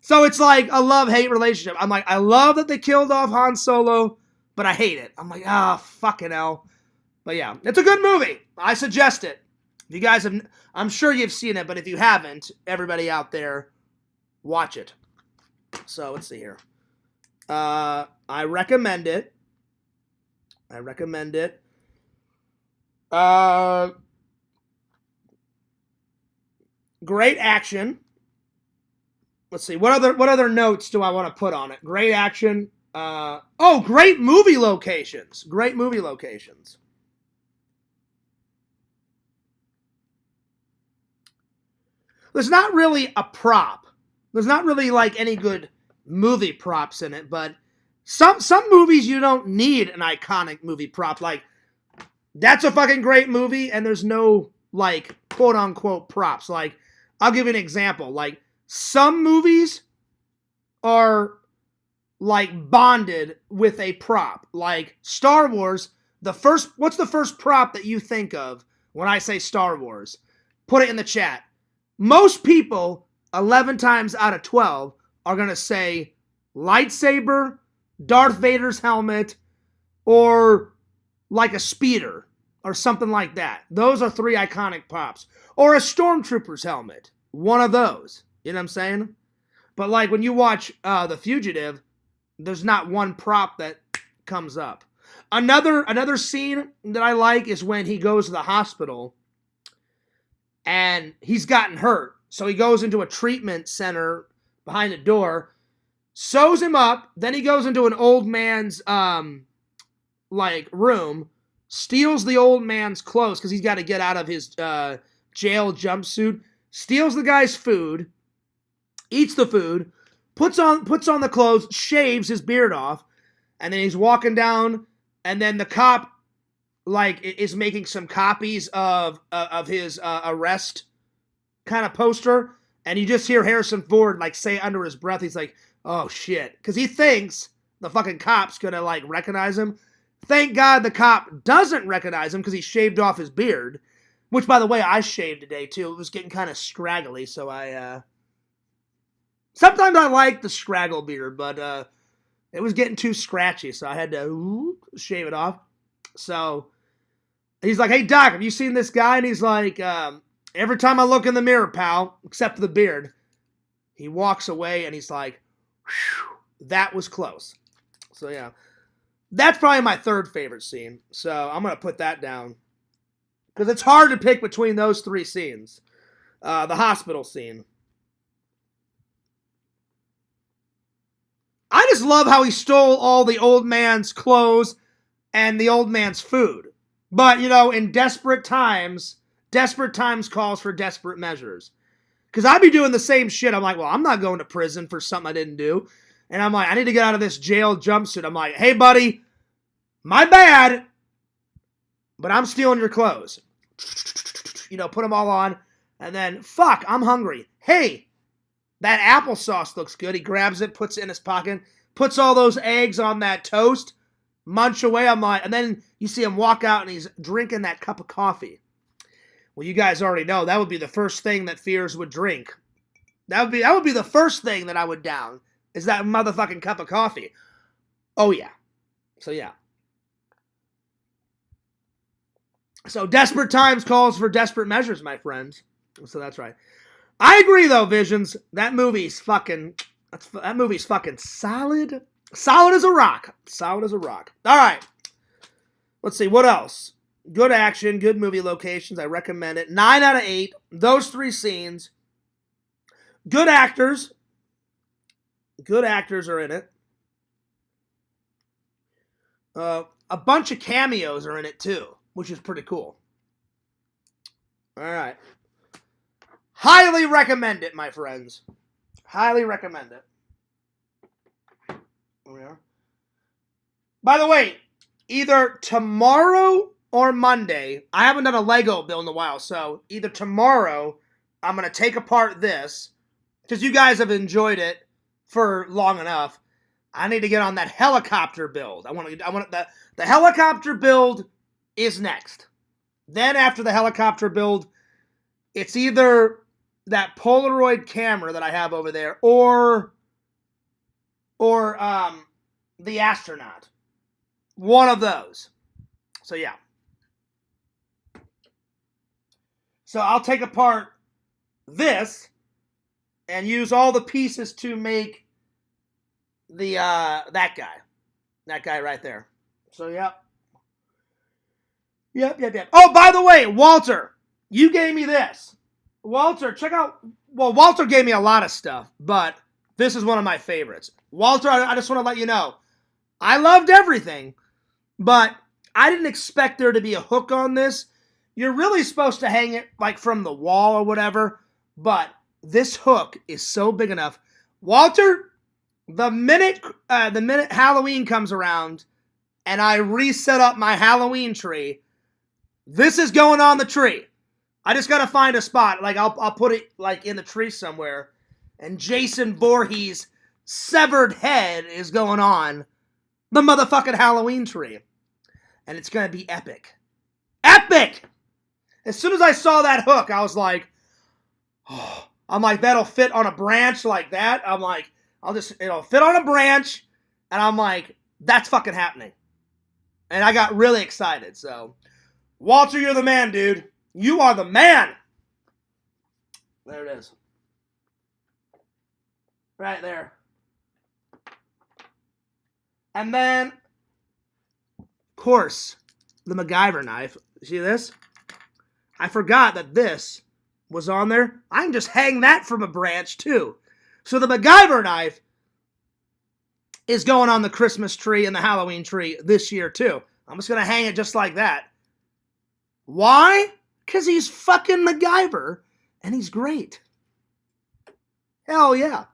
So it's like a love-hate relationship. I'm like, I love that they killed off Han Solo, but I hate it. I'm like, fucking hell. But yeah, it's a good movie. I suggest it. If you guys have, I'm sure you've seen it, but if you haven't, everybody out there, watch it. So let's see here. I recommend it. Great action. Let's see. What other notes do I want to put on it? Great action. Great movie locations. Great movie locations. There's not really a prop. There's not really like any good movie props in it, but some movies you don't need an iconic movie prop. Like, that's a fucking great movie and there's no like quote unquote props. Like, I'll give you an example. Like, some movies are like bonded with a prop. Like Star Wars, what's the first prop that you think of when I say Star Wars? Put it in the chat. Most people, 11 times out of 12, are going to say lightsaber, Darth Vader's helmet, or like a speeder, or something like that. Those are 3 iconic props. Or a stormtrooper's helmet. One of those. You know what I'm saying? But like when you watch The Fugitive, there's not one prop that comes up. Another scene that I like is when he goes to the hospital and he's gotten hurt. So he goes into a treatment center behind a door, sews him up, then he goes into an old man's like room, steals the old man's clothes because he's got to get out of his jail jumpsuit, steals the guy's food, eats the food, puts on the clothes, shaves his beard off, and then he's walking down, and then the cop like is making some copies of his arrest kind of poster, and you just hear Harrison Ford like say under his breath, he's like, oh shit, because he thinks the fucking cop's gonna like recognize him. Thank God the cop doesn't recognize him because he shaved off his beard, which by the way I shaved today too. It was getting kind of scraggly, so I sometimes I like the scraggle beard, but it was getting too scratchy, so I had to shave it off. So he's like, hey Doc, have you seen this guy? And he's like, every time I look in the mirror, pal, except for the beard. He walks away and he's like, that was close. So yeah, that's probably my 3rd favorite scene. So I'm going to put that down because it's hard to pick between those 3 scenes. The hospital scene. I just love how he stole all the old man's clothes and the old man's food. But, you know, in desperate times calls for desperate measures. Because I'd be doing the same shit. I'm like, well, I'm not going to prison for something I didn't do. And I'm like, I need to get out of this jail jumpsuit. I'm like, hey, buddy, my bad, but I'm stealing your clothes. You know, put them all on. And then, fuck, I'm hungry. Hey, that applesauce looks good. He grabs it, puts it in his pocket, puts all those eggs on that toast, munch away. I'm like, and then you see him walk out and he's drinking that cup of coffee. Well, you guys already know that would be the first thing that Fears would drink. That would be the first thing that I would down, is that motherfucking cup of coffee. Oh yeah. So yeah. So desperate times calls for desperate measures, my friends. So that's right. I agree though, Visions. That movie's fucking solid. Solid as a rock. Solid as a rock. All right. Let's see, what else? Good action, good movie locations. I recommend it. 9 out of 8. Those 3 scenes. Good actors. Good actors are in it. A bunch of cameos are in it too, which is pretty cool. All right. Highly recommend it, my friends. Highly recommend it. There we are. By the way, either tomorrow or Monday, I haven't done a Lego build in a while, so either tomorrow I'm going to take apart this, because you guys have enjoyed it for long enough. I need to get on that helicopter build. The helicopter build is next. Then after the helicopter build, it's either that Polaroid camera that I have over there, or the astronaut. One of those. So yeah. So I'll take apart this and use all the pieces to make the that guy right there. So yep. Oh, by the way, Walter, you gave me this. Walter, check out. Well, Walter gave me a lot of stuff, but this is one of my favorites. Walter, I just want to let you know, I loved everything, but I didn't expect there to be a hook on this. You're really supposed to hang it like from the wall or whatever, but this hook is so big enough. Walter, the minute Halloween comes around and I reset up my Halloween tree, this is going on the tree. I just gotta find a spot. Like I'll put it like in the tree somewhere, and Jason Voorhees' severed head is going on the motherfucking Halloween tree, and it's gonna be epic. Epic! As soon as I saw that hook, I was like, oh, I'm like, that'll fit on a branch like that. I'm like, it'll fit on a branch, and I'm like, that's fucking happening. And I got really excited. So, Walter, you're the man, dude. You are the man. There it is. Right there. And then, of course, the MacGyver knife. See this? I forgot that this was on there. I can just hang that from a branch, too. So the MacGyver knife is going on the Christmas tree and the Halloween tree this year, too. I'm just going to hang it just like that. Why? Because he's fucking MacGyver, and he's great. Hell yeah.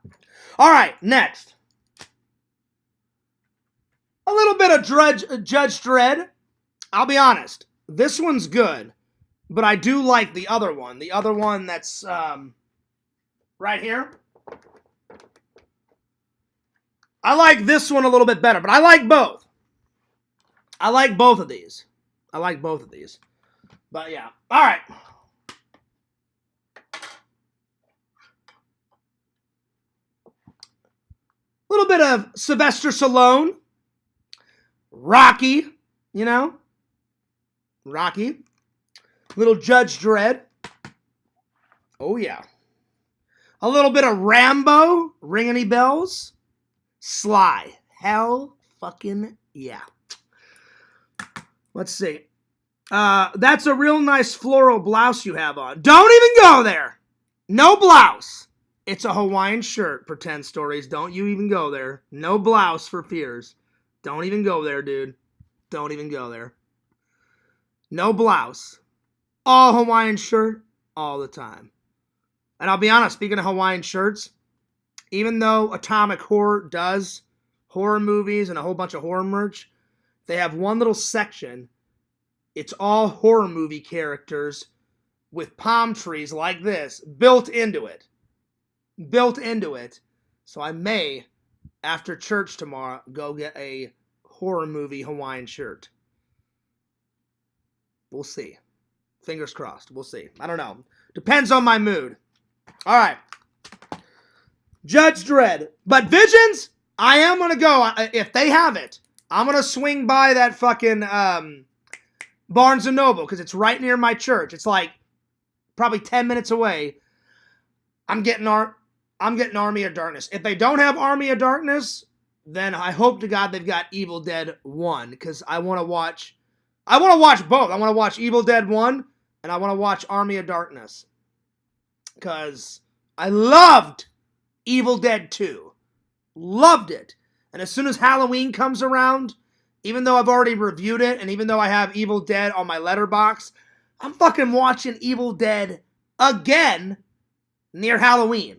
All right, next. A little bit of Judge Dredd. I'll be honest. This one's good, but I do like the other one. The other one that's right here. I like this one a little bit better, but I like both. I like both of these. But yeah. All right. A little bit of Sylvester Stallone. Rocky, you know. Rocky. Little Judge Dredd. Oh, yeah. A little bit of Rambo. Ring any bells? Sly. Hell fucking yeah. Let's see. That's a real nice floral blouse you have on. Don't even go there. No blouse. It's a Hawaiian shirt, Pretend Stories. Don't you even go there. No blouse for fears. Don't even go there, dude. Don't even go there. No blouse. All Hawaiian shirt, all the time. And I'll be honest, speaking of Hawaiian shirts, even though Atomic Horror does horror movies and a whole bunch of horror merch, they have one little section. It's all horror movie characters with palm trees like this built into it. So I may, after church tomorrow, go get a horror movie Hawaiian shirt. We'll see. Fingers crossed. We'll see. I don't know. Depends on my mood. All right. Judge Dredd. But Visions, I am going to go. If they have it, I'm going to swing by that fucking Barnes & Noble because it's right near my church. It's like probably 10 minutes away. I'm getting Army of Darkness. If they don't have Army of Darkness, then I hope to God they've got Evil Dead 1 because I want to watch both. I want to watch Evil Dead 1 and I want to watch Army of Darkness because I loved Evil Dead 2. Loved it. And as soon as Halloween comes around, even though I've already reviewed it and even though I have Evil Dead on my letterbox, I'm fucking watching Evil Dead again near Halloween.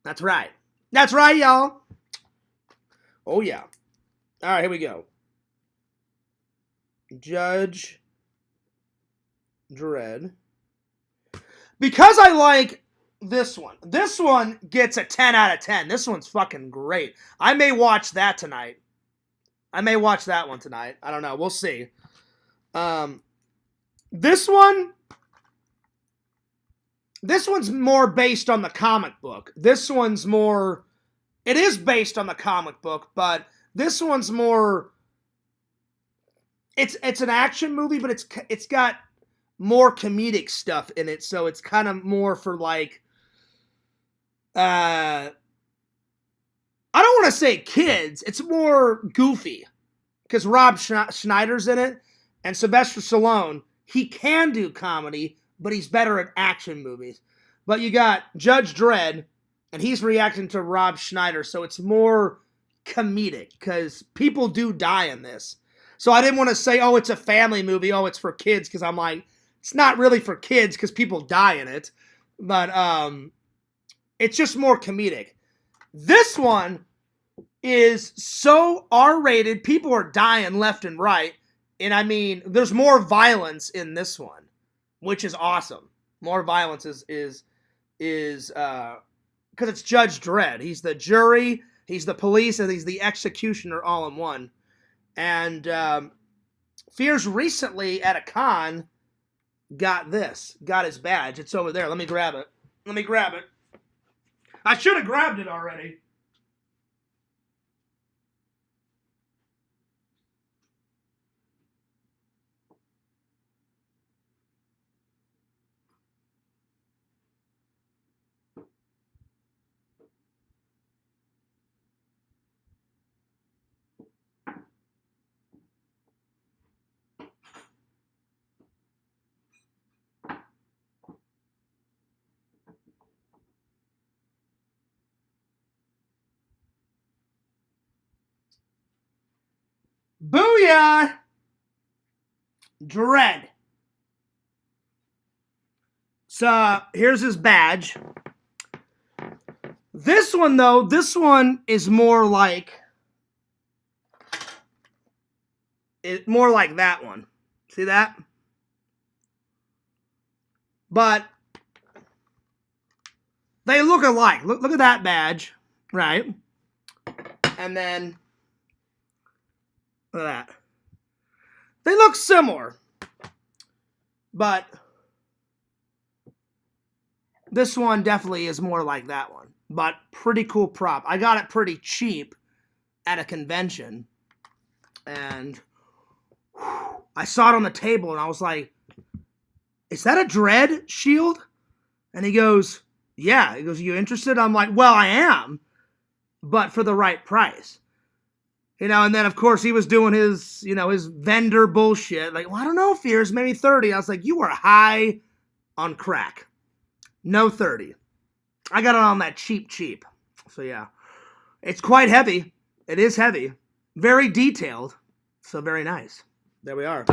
That's right. That's right, y'all. Oh, yeah. All right, here we go. Judge Dredd. Because I like this one. This one gets a 10 out of 10. This one's fucking great. I may watch that tonight. I may watch that one tonight. I don't know. We'll see. This one, This one's more based on the comic book. This one's more... It is based on the comic book, but this one's more... It's an action movie, but it's got more comedic stuff in it, so it's kind of more for like... I don't want to say kids. It's more goofy. Because Rob Schneider's in it, and Sylvester Stallone, he can do comedy, but he's better at action movies. But you got Judge Dredd, and he's reacting to Rob Schneider, so it's more comedic, because people do die in this. So I didn't want to say, oh, it's a family movie, oh, it's for kids, because I'm like, it's not really for kids, because people die in it. But it's just more comedic. This one is so R-rated, people are dying left and right, and I mean, there's more violence in this one, which is awesome. More violence is because it's Judge Dredd. He's the jury, he's the police, and he's the executioner all in one. And Fears recently at a con got his badge. It's over there. Let me grab it. I should have grabbed it already. Booyah! Dredd. So, here's his badge. This one, though, is more like... more like that one. See that? But they look alike. Look at that badge, right? And then... Look at that. They look similar. But this one definitely is more like that one. But pretty cool prop. I got it pretty cheap at a convention. And I saw it on the table and I was like, is that a Dredd shield? And he goes, yeah. He goes, you interested? I'm like, well, I am. But for the right price. You know, and then, of course, he was doing his, his vendor bullshit. Like, well, I don't know, Fears, maybe 30. I was like, you are high on crack. No 30. I got it on that cheap. So, yeah. It's quite heavy. It is heavy. Very detailed. So, very nice. There we are.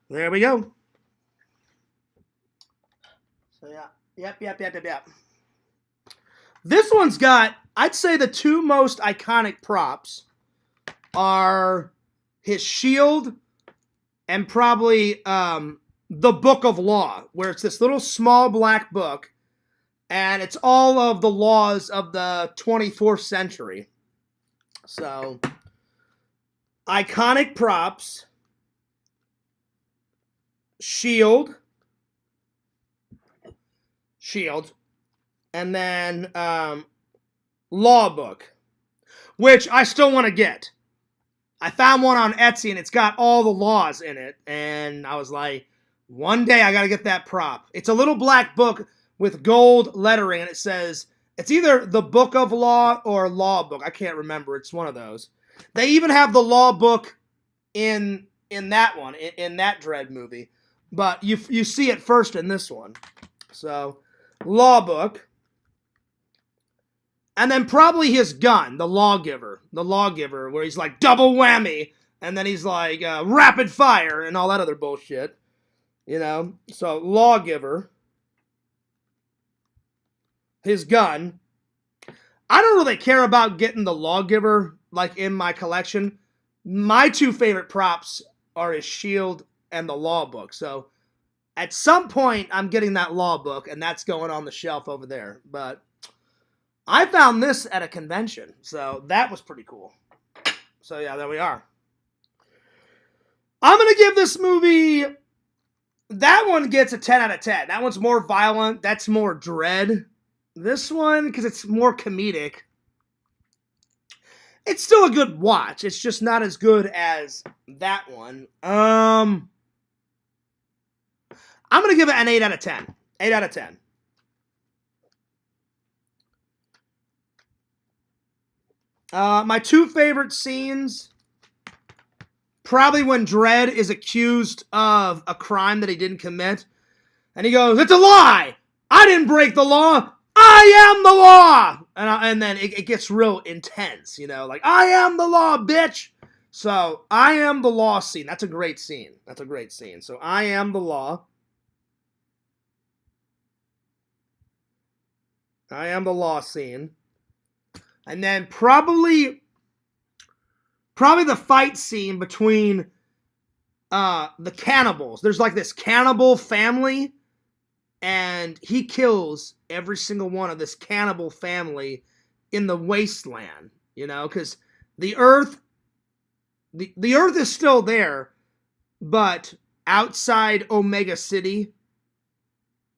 There we go. So, yeah. Yep. This one's got, I'd say, the two most iconic props are his shield and probably the Book of Law, where it's this little small black book, and it's all of the laws of the 24th century. So, iconic props, shield, and then law book, which I still want to get. I found one on Etsy, and it's got all the laws in it, and I was like, one day I got to get that prop. It's a little black book with gold lettering, and it says, it's either the Book of Law or Law Book. I can't remember. It's one of those. They even have the Law Book in that one, in that Dredd movie, but you see it first in this one. So, Law Book. And then probably his gun, the Lawgiver, where he's like double whammy, and then he's like rapid fire and all that other bullshit, So Lawgiver, his gun. I don't really care about getting the Lawgiver like in my collection. My two favorite props are his shield and the Law Book. So at some point, I'm getting that Law Book, and that's going on the shelf over there. But I found this at a convention, so that was pretty cool. So yeah, there we are. I'm going to give this movie That one gets a 10 out of 10. That one's more violent. That's more dread. This one, because it's more comedic, it's still a good watch. It's just not as good as that one. I'm going to give it an 8 out of 10. 8 out of 10. My two favorite scenes, probably when Dredd is accused of a crime that he didn't commit. And he goes, "It's a lie! I didn't break the law! I am the law!" And then it gets real intense, you know, like, "I am the law, bitch!" So, I am the law scene. That's a great scene. That's a great scene. So, I am the law. I am the law scene. And then probably the fight scene between the cannibals. There's like this cannibal family, and he kills every single one of this cannibal family in the wasteland, you know, because the earth is still there, but outside Omega City,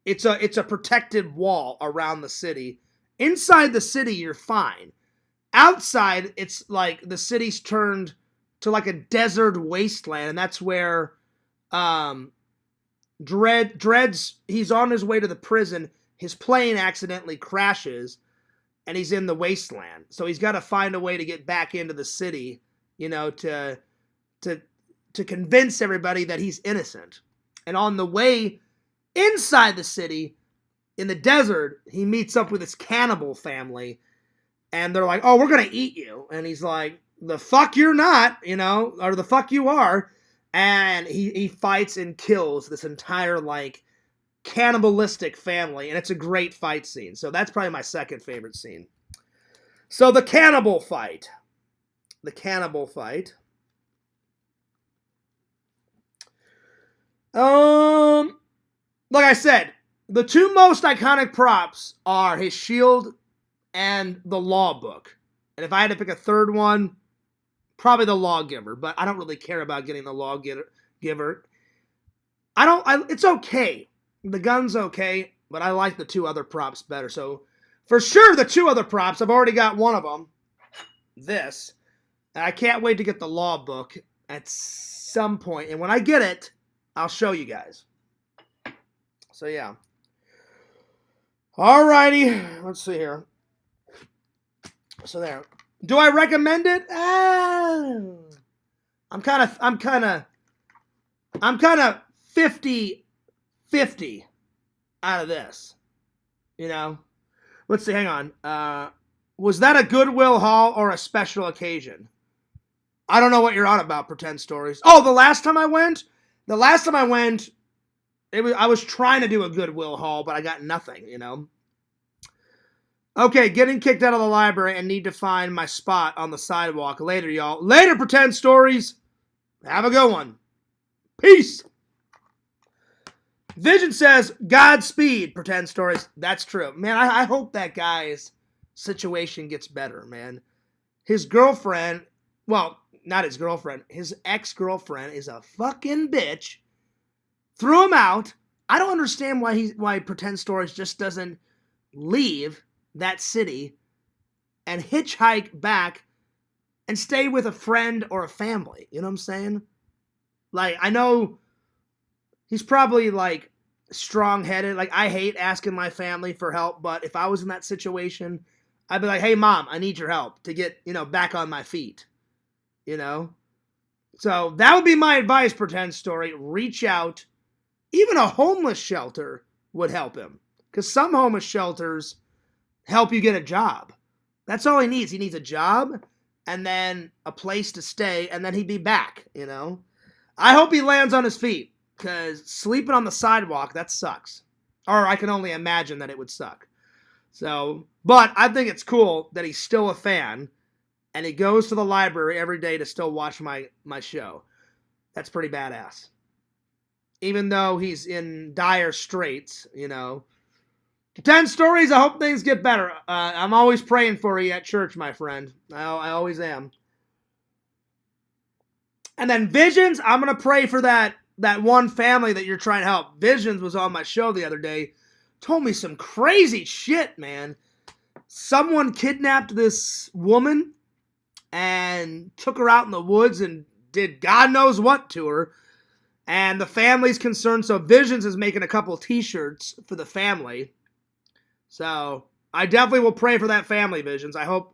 it's a protected wall around the city. Inside the city, you're fine. Outside, it's like the city's turned to like a desert wasteland, and that's where Dredd's, he's on his way to the prison. His plane accidentally crashes, and he's in the wasteland. So he's got to find a way to get back into the city, you know, to convince everybody that he's innocent. And on the way inside the city, in the desert, he meets up with his cannibal family, and they're like, "Oh, we're going to eat you." And he's like, "The fuck you're not, you know, or the fuck you are." And he fights and kills this entire, like, cannibalistic family, and it's a great fight scene. So that's probably my second favorite scene. So the cannibal fight. The cannibal fight. Like I said, the two most iconic props are his shield and the law book. And if I had to pick a third one, probably the lawgiver, but I don't really care about getting the lawgiver. It's okay. The gun's okay, but I like the two other props better. So, for sure, the two other props, I've already got one of them. This. And I can't wait to get the law book at some point. And when I get it, I'll show you guys. So, yeah. Alrighty. Let's see here. So, there. Do I recommend it? I'm kind of 50-50 out of this. You know? Let's see, hang on. Was that a Goodwill haul or a special occasion? I don't know what you're on about, Pretend Stories. Oh, the last time I went, I was trying to do a Goodwill haul, but I got nothing, you know? Okay, getting kicked out of the library and need to find my spot on the sidewalk. Later, y'all. Later, Pretend Stories. Have a good one. Peace. Vision says, Godspeed, Pretend Stories. That's true. Man, I hope that guy's situation gets better, man. His girlfriend, well, not his girlfriend, his ex-girlfriend is a fucking bitch. Threw him out. I don't understand why Pretend Stories just doesn't leave that city and hitchhike back and stay with a friend or a family. You know what I'm saying? Like, I know he's probably, like, strong-headed. Like, I hate asking my family for help, but if I was in that situation, I'd be like, "Hey, Mom, I need your help to get, you know, back on my feet." You know? So, that would be my advice, Pretend Story. Reach out. Even a homeless shelter would help him. Because some homeless shelters help you get a job. That's all he needs. He needs a job and then a place to stay, and then he'd be back, you know? I hope he lands on his feet, because sleeping on the sidewalk, that sucks. Or I can only imagine that it would suck. So, but I think it's cool that he's still a fan, and he goes to the library every day to still watch my show. That's pretty badass. Even though he's in dire straits, you know. 10 stories, I hope things get better. I'm always praying for you at church, my friend. I always am. And then Visions, I'm going to pray for that that one family that you're trying to help. Visions was on my show the other day. Told me some crazy shit, man. Someone kidnapped this woman and took her out in the woods and did God knows what to her. And the family's concerned, so Visions is making a couple t-shirts for the family. So I definitely will pray for that family, Visions. I hope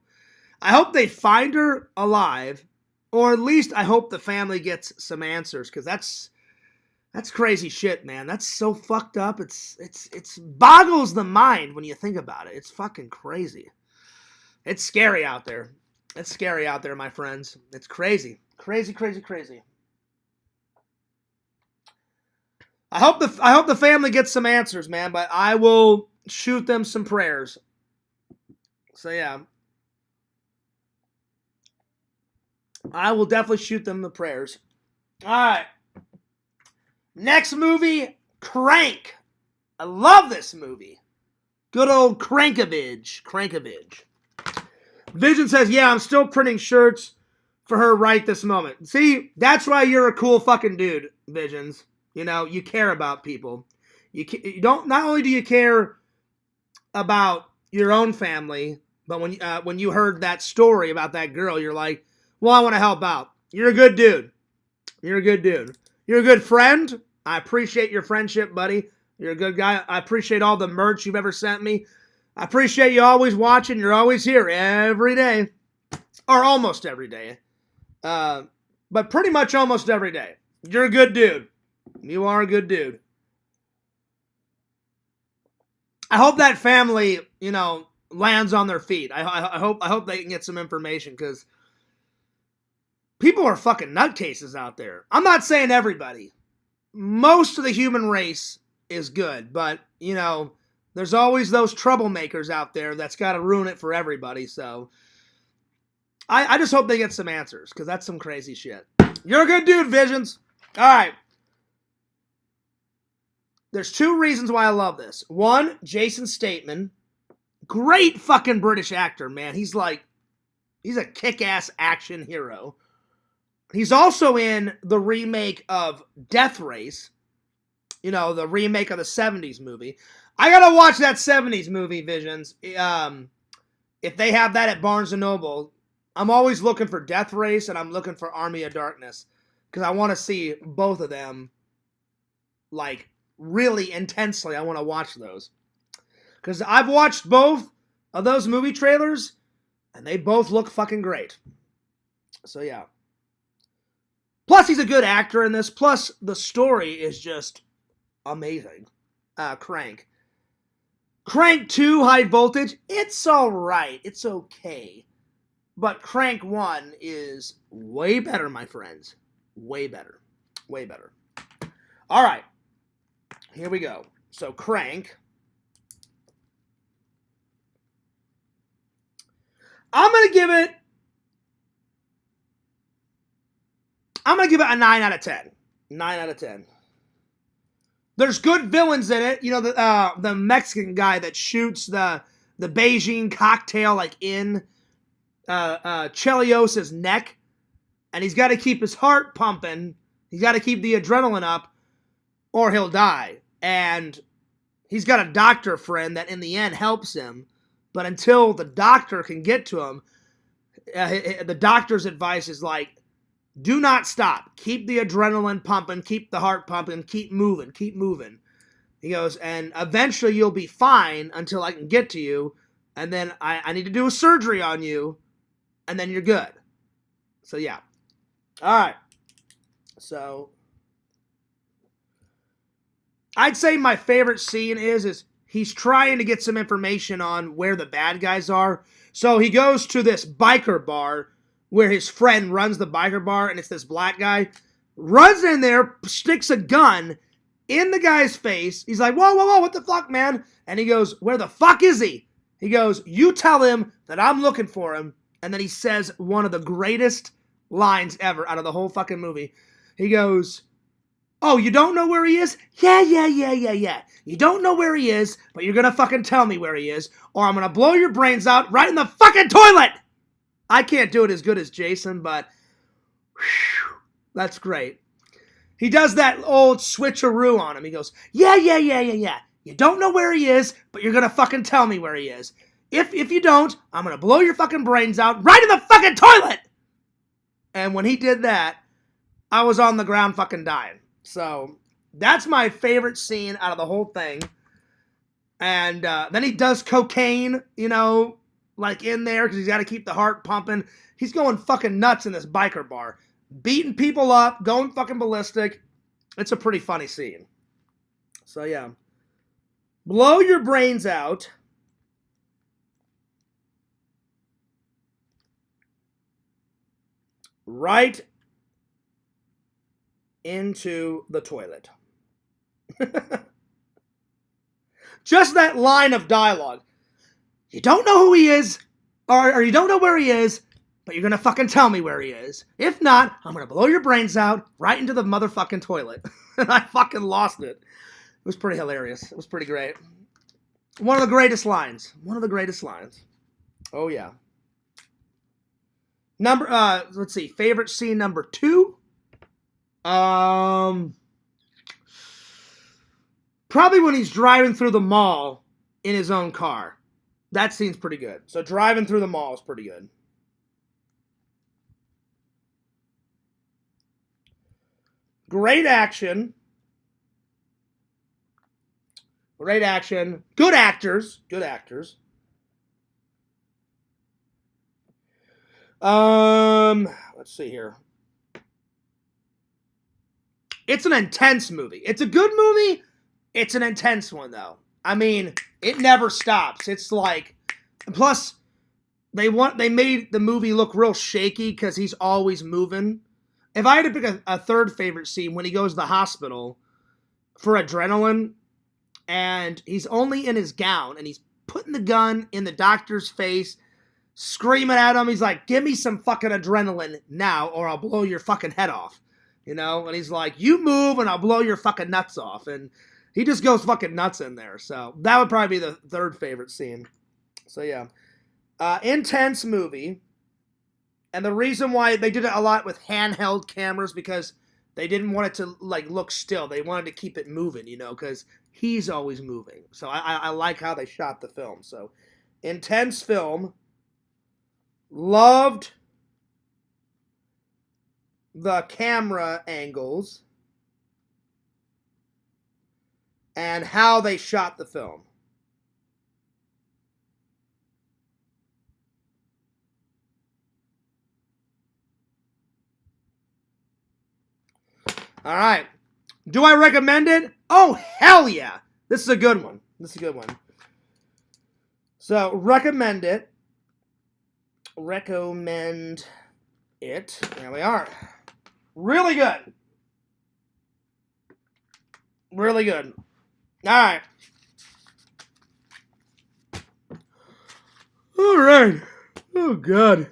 they find her alive, or at least I hope the family gets some answers, because that's crazy shit, man. That's so fucked up. It's boggles the mind when you think about it. It's fucking crazy. It's scary out there. It's scary out there, my friends. It's crazy. Crazy, crazy, crazy. I hope the family gets some answers, man, but I will shoot them some prayers. So yeah. I will definitely shoot them the prayers. Alright. Next movie, Crank. I love this movie. Good old Crankovage. Vision says, yeah, I'm still printing shirts for her right this moment. See, that's why you're a cool fucking dude, Visions. You know, you care about people. You don't. Not only do you care about your own family, but when you heard that story about that girl, you're like, well, I want to help out. You're a good dude. You're a good friend. I appreciate your friendship, buddy. You're a good guy. I appreciate all the merch you've ever sent me. I appreciate you always watching. You're always here every day, or almost every day, but pretty much almost every day. You're a good dude. You are a good dude. I hope that family, lands on their feet. I hope they can get some information, because people are fucking nutcases out there. I'm not saying everybody. Most of the human race is good, but, there's always those troublemakers out there that's got to ruin it for everybody, so I just hope they get some answers, because that's some crazy shit. You're a good dude, Visions. All right. There's two reasons why I love this. One, Jason Statham. Great fucking British actor, man. He's a kick-ass action hero. He's also in the remake of Death Race. The remake of the 70s movie. I gotta watch that 70s movie, Visions. If they have that at Barnes & Noble, I'm always looking for Death Race and I'm looking for Army of Darkness, because I want to see both of them, really intensely. I want to watch those, because I've watched both of those movie trailers and they both look fucking great. So yeah. Plus he's a good actor in this. Plus the story is just amazing. Crank 2 High Voltage, it's alright. It's okay. But Crank 1 is way better, my friends. Way better. Alright. Here we go. So, Crank. I'm going to give it a 9 out of 10. 9 out of 10. There's good villains in it. The Mexican guy that shoots the Beijing cocktail in Chelios's neck. And he's got to keep his heart pumping. He's got to keep the adrenaline up, or he'll die. And he's got a doctor friend that in the end helps him. But until the doctor can get to him, the doctor's advice is do not stop. Keep the adrenaline pumping. Keep the heart pumping. Keep moving. He goes, and eventually you'll be fine until I can get to you. And then I need to do a surgery on you. And then you're good. So, yeah. All right. So I'd say my favorite scene is he's trying to get some information on where the bad guys are. So he goes to this biker bar where his friend runs the biker bar, and it's this black guy. Runs in there, sticks a gun in the guy's face. He's like, whoa, what the fuck, man? And he goes, where the fuck is he? He goes, you tell him that I'm looking for him. And then he says one of the greatest lines ever out of the whole fucking movie. He goes, oh, you don't know where he is? Yeah. You don't know where he is, but you're gonna fucking tell me where he is, or I'm gonna blow your brains out right in the fucking toilet! I can't do it as good as Jason, but whew, that's great. he does that old switcheroo on him. He goes, yeah. You don't know where he is, but you're going to fucking tell me where he is. If you don't, I'm going to blow your fucking brains out right in the fucking toilet. And when he did that, I was on the ground fucking dying. So that's my favorite scene out of the whole thing. And then he does cocaine, you know, like in there because he's got to keep the heart pumping. He's going fucking nuts in this biker bar. Beating people up, going fucking ballistic. It's a pretty funny scene. So yeah. Blow your brains out. Right into the toilet. Just that line of dialogue. You don't know who he is, or you don't know where he is, but you're going to fucking tell me where he is. If not, I'm going to blow your brains out right into the motherfucking toilet. And I fucking lost it. It was pretty hilarious. It was pretty great. One of the greatest lines. One of the greatest lines. Oh, yeah. Let's see. Favorite scene number 2. Probably when he's driving through the mall in his own car. That scene's pretty good. So driving through the mall is pretty good. Great action. Great action. Good actors. Good actors. Let's see here. It's an intense movie. It's a good movie. It's an intense one, though. I mean, it never stops. It's like, plus, they made the movie look real shaky because he's always moving. If I had to pick a third favorite scene, when he goes to the hospital for adrenaline, and he's only in his gown, and he's putting the gun in the doctor's face, screaming at him. He's like, give me some fucking adrenaline now, or I'll blow your fucking head off. You know? And he's like, you move, and I'll blow your fucking nuts off. And he just goes fucking nuts in there. So that would probably be the third favorite scene. So yeah. Intense movie. And the reason why they did it a lot with handheld cameras, because they didn't want it to like look still. They wanted to keep it moving, you know, because he's always moving. So I like how they shot the film. So intense film. Loved the camera angles and how they shot the film. All right. Do I recommend it? Oh, hell yeah. This is a good one. This is a good one. So, recommend it. Recommend it. There we are. Really good. Really good. All right. All right. Oh, God.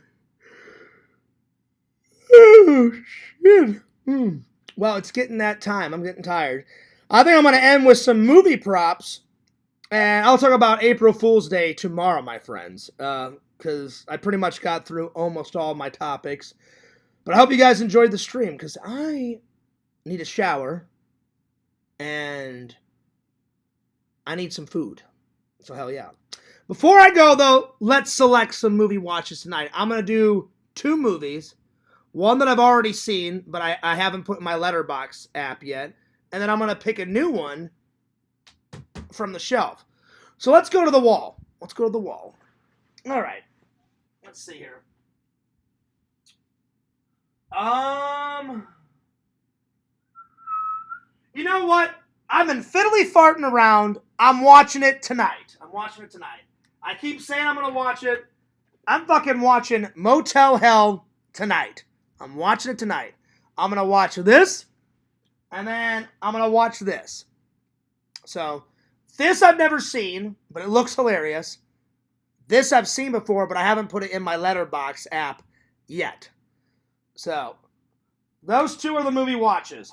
Oh, shit. Well, it's getting that time. I'm getting tired. I think I'm going to end with some movie props. And I'll talk about April Fool's Day tomorrow, my friends. Because I pretty much got through almost all my topics. But I hope you guys enjoyed the stream, because I need a shower. And I need some food. So hell yeah. Before I go, though, let's select some movie watches tonight. I'm going to do 2 movies. One that I've already seen, but I haven't put in my Letterboxd app yet. And then I'm going to pick a new one from the shelf. So let's go to the wall. Let's go to the wall. All right. Let's see here. You know what? I've been fiddly farting around. I'm watching it tonight. I keep saying I'm going to watch it. I'm fucking watching Motel Hell tonight. I'm watching it tonight. I'm going to watch this, and then I'm going to watch this. So, this I've never seen, but it looks hilarious. This I've seen before, but I haven't put it in my Letterboxd app yet. So, those 2 are the movie watches.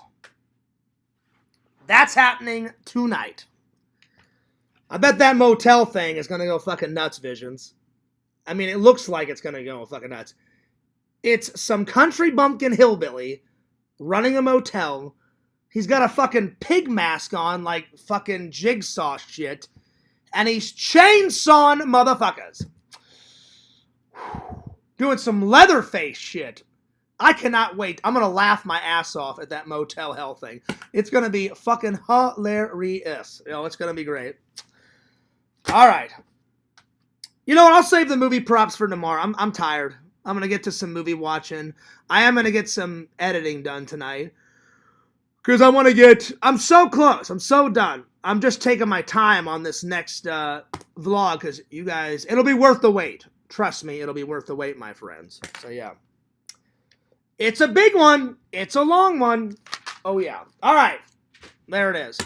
That's happening tonight. I bet that motel thing is going to go fucking nuts, Visions. I mean, it looks like it's going to go fucking nuts. It's some country bumpkin hillbilly running a motel He's got a fucking pig mask on like fucking Jigsaw shit. And he's chainsawing motherfuckers. Doing some Leatherface shit. I cannot wait. I'm going to laugh my ass off at that Motel Hell thing. It's going to be fucking hilarious. You know, it's going to be great. All right. You know what? I'll save the movie props for tomorrow. I'm tired. I'm going to get to some movie watching. I am going to get some editing done tonight. Because I want to get... I'm so close. I'm so done. I'm just taking my time on this next vlog. Because you guys... It'll be worth the wait. Trust me, it'll be worth the wait, my friends. So, yeah. It's a big one. It's a long one. Oh, yeah. All right. There it is.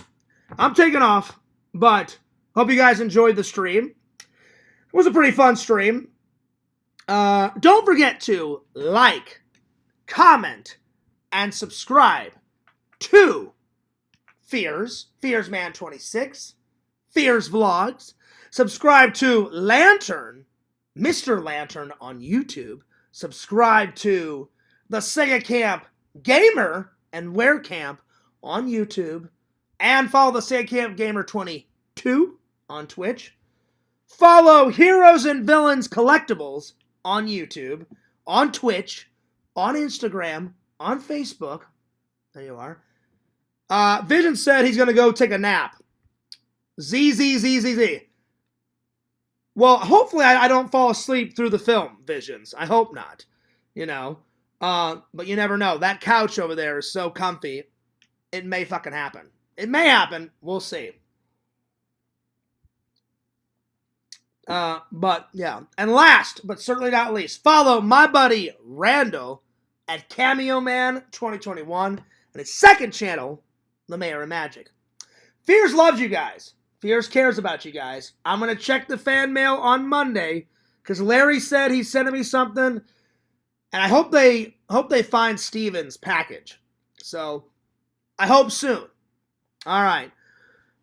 I'm taking off. But hope you guys enjoyed the stream. It was a pretty fun stream. Don't forget to like, comment, and subscribe to FearsMan26, Fears Vlogs. Subscribe to Lantern, Mr. Lantern on YouTube. Subscribe to the Sega Camp Gamer and Wear Camp on YouTube. And follow the Sega Camp Gamer 22 on Twitch. Follow Heroes and Villains Collectibles on YouTube, on Twitch, on Instagram, on Facebook. There you are. Vision said he's going to go take a nap. Z. Well, hopefully I don't fall asleep through the film, Visions. I hope not. You know. But you never know. That couch over there is so comfy. It may fucking happen. It may happen. We'll see. But yeah. And last, but certainly not least, follow my buddy Randall at Cameo Man 2021 and his second channel, The Mayor of Magic. Fears loves you guys. Fears cares about you guys. I'm gonna check the fan mail on Monday because Larry said he's sending me something, and I hope they find Steven's package. So I hope soon. All right.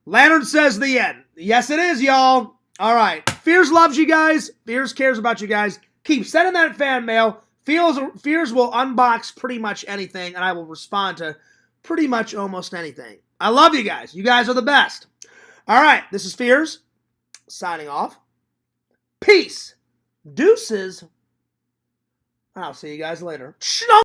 Lantern says the end. Yes, it is, y'all. All right. Fears loves you guys. Fears cares about you guys. Keep sending that fan mail. Fears will unbox pretty much anything, and I will respond to pretty much almost anything. I love you guys. You guys are the best. All right. This is Fears signing off. Peace. Deuces. I'll see you guys later.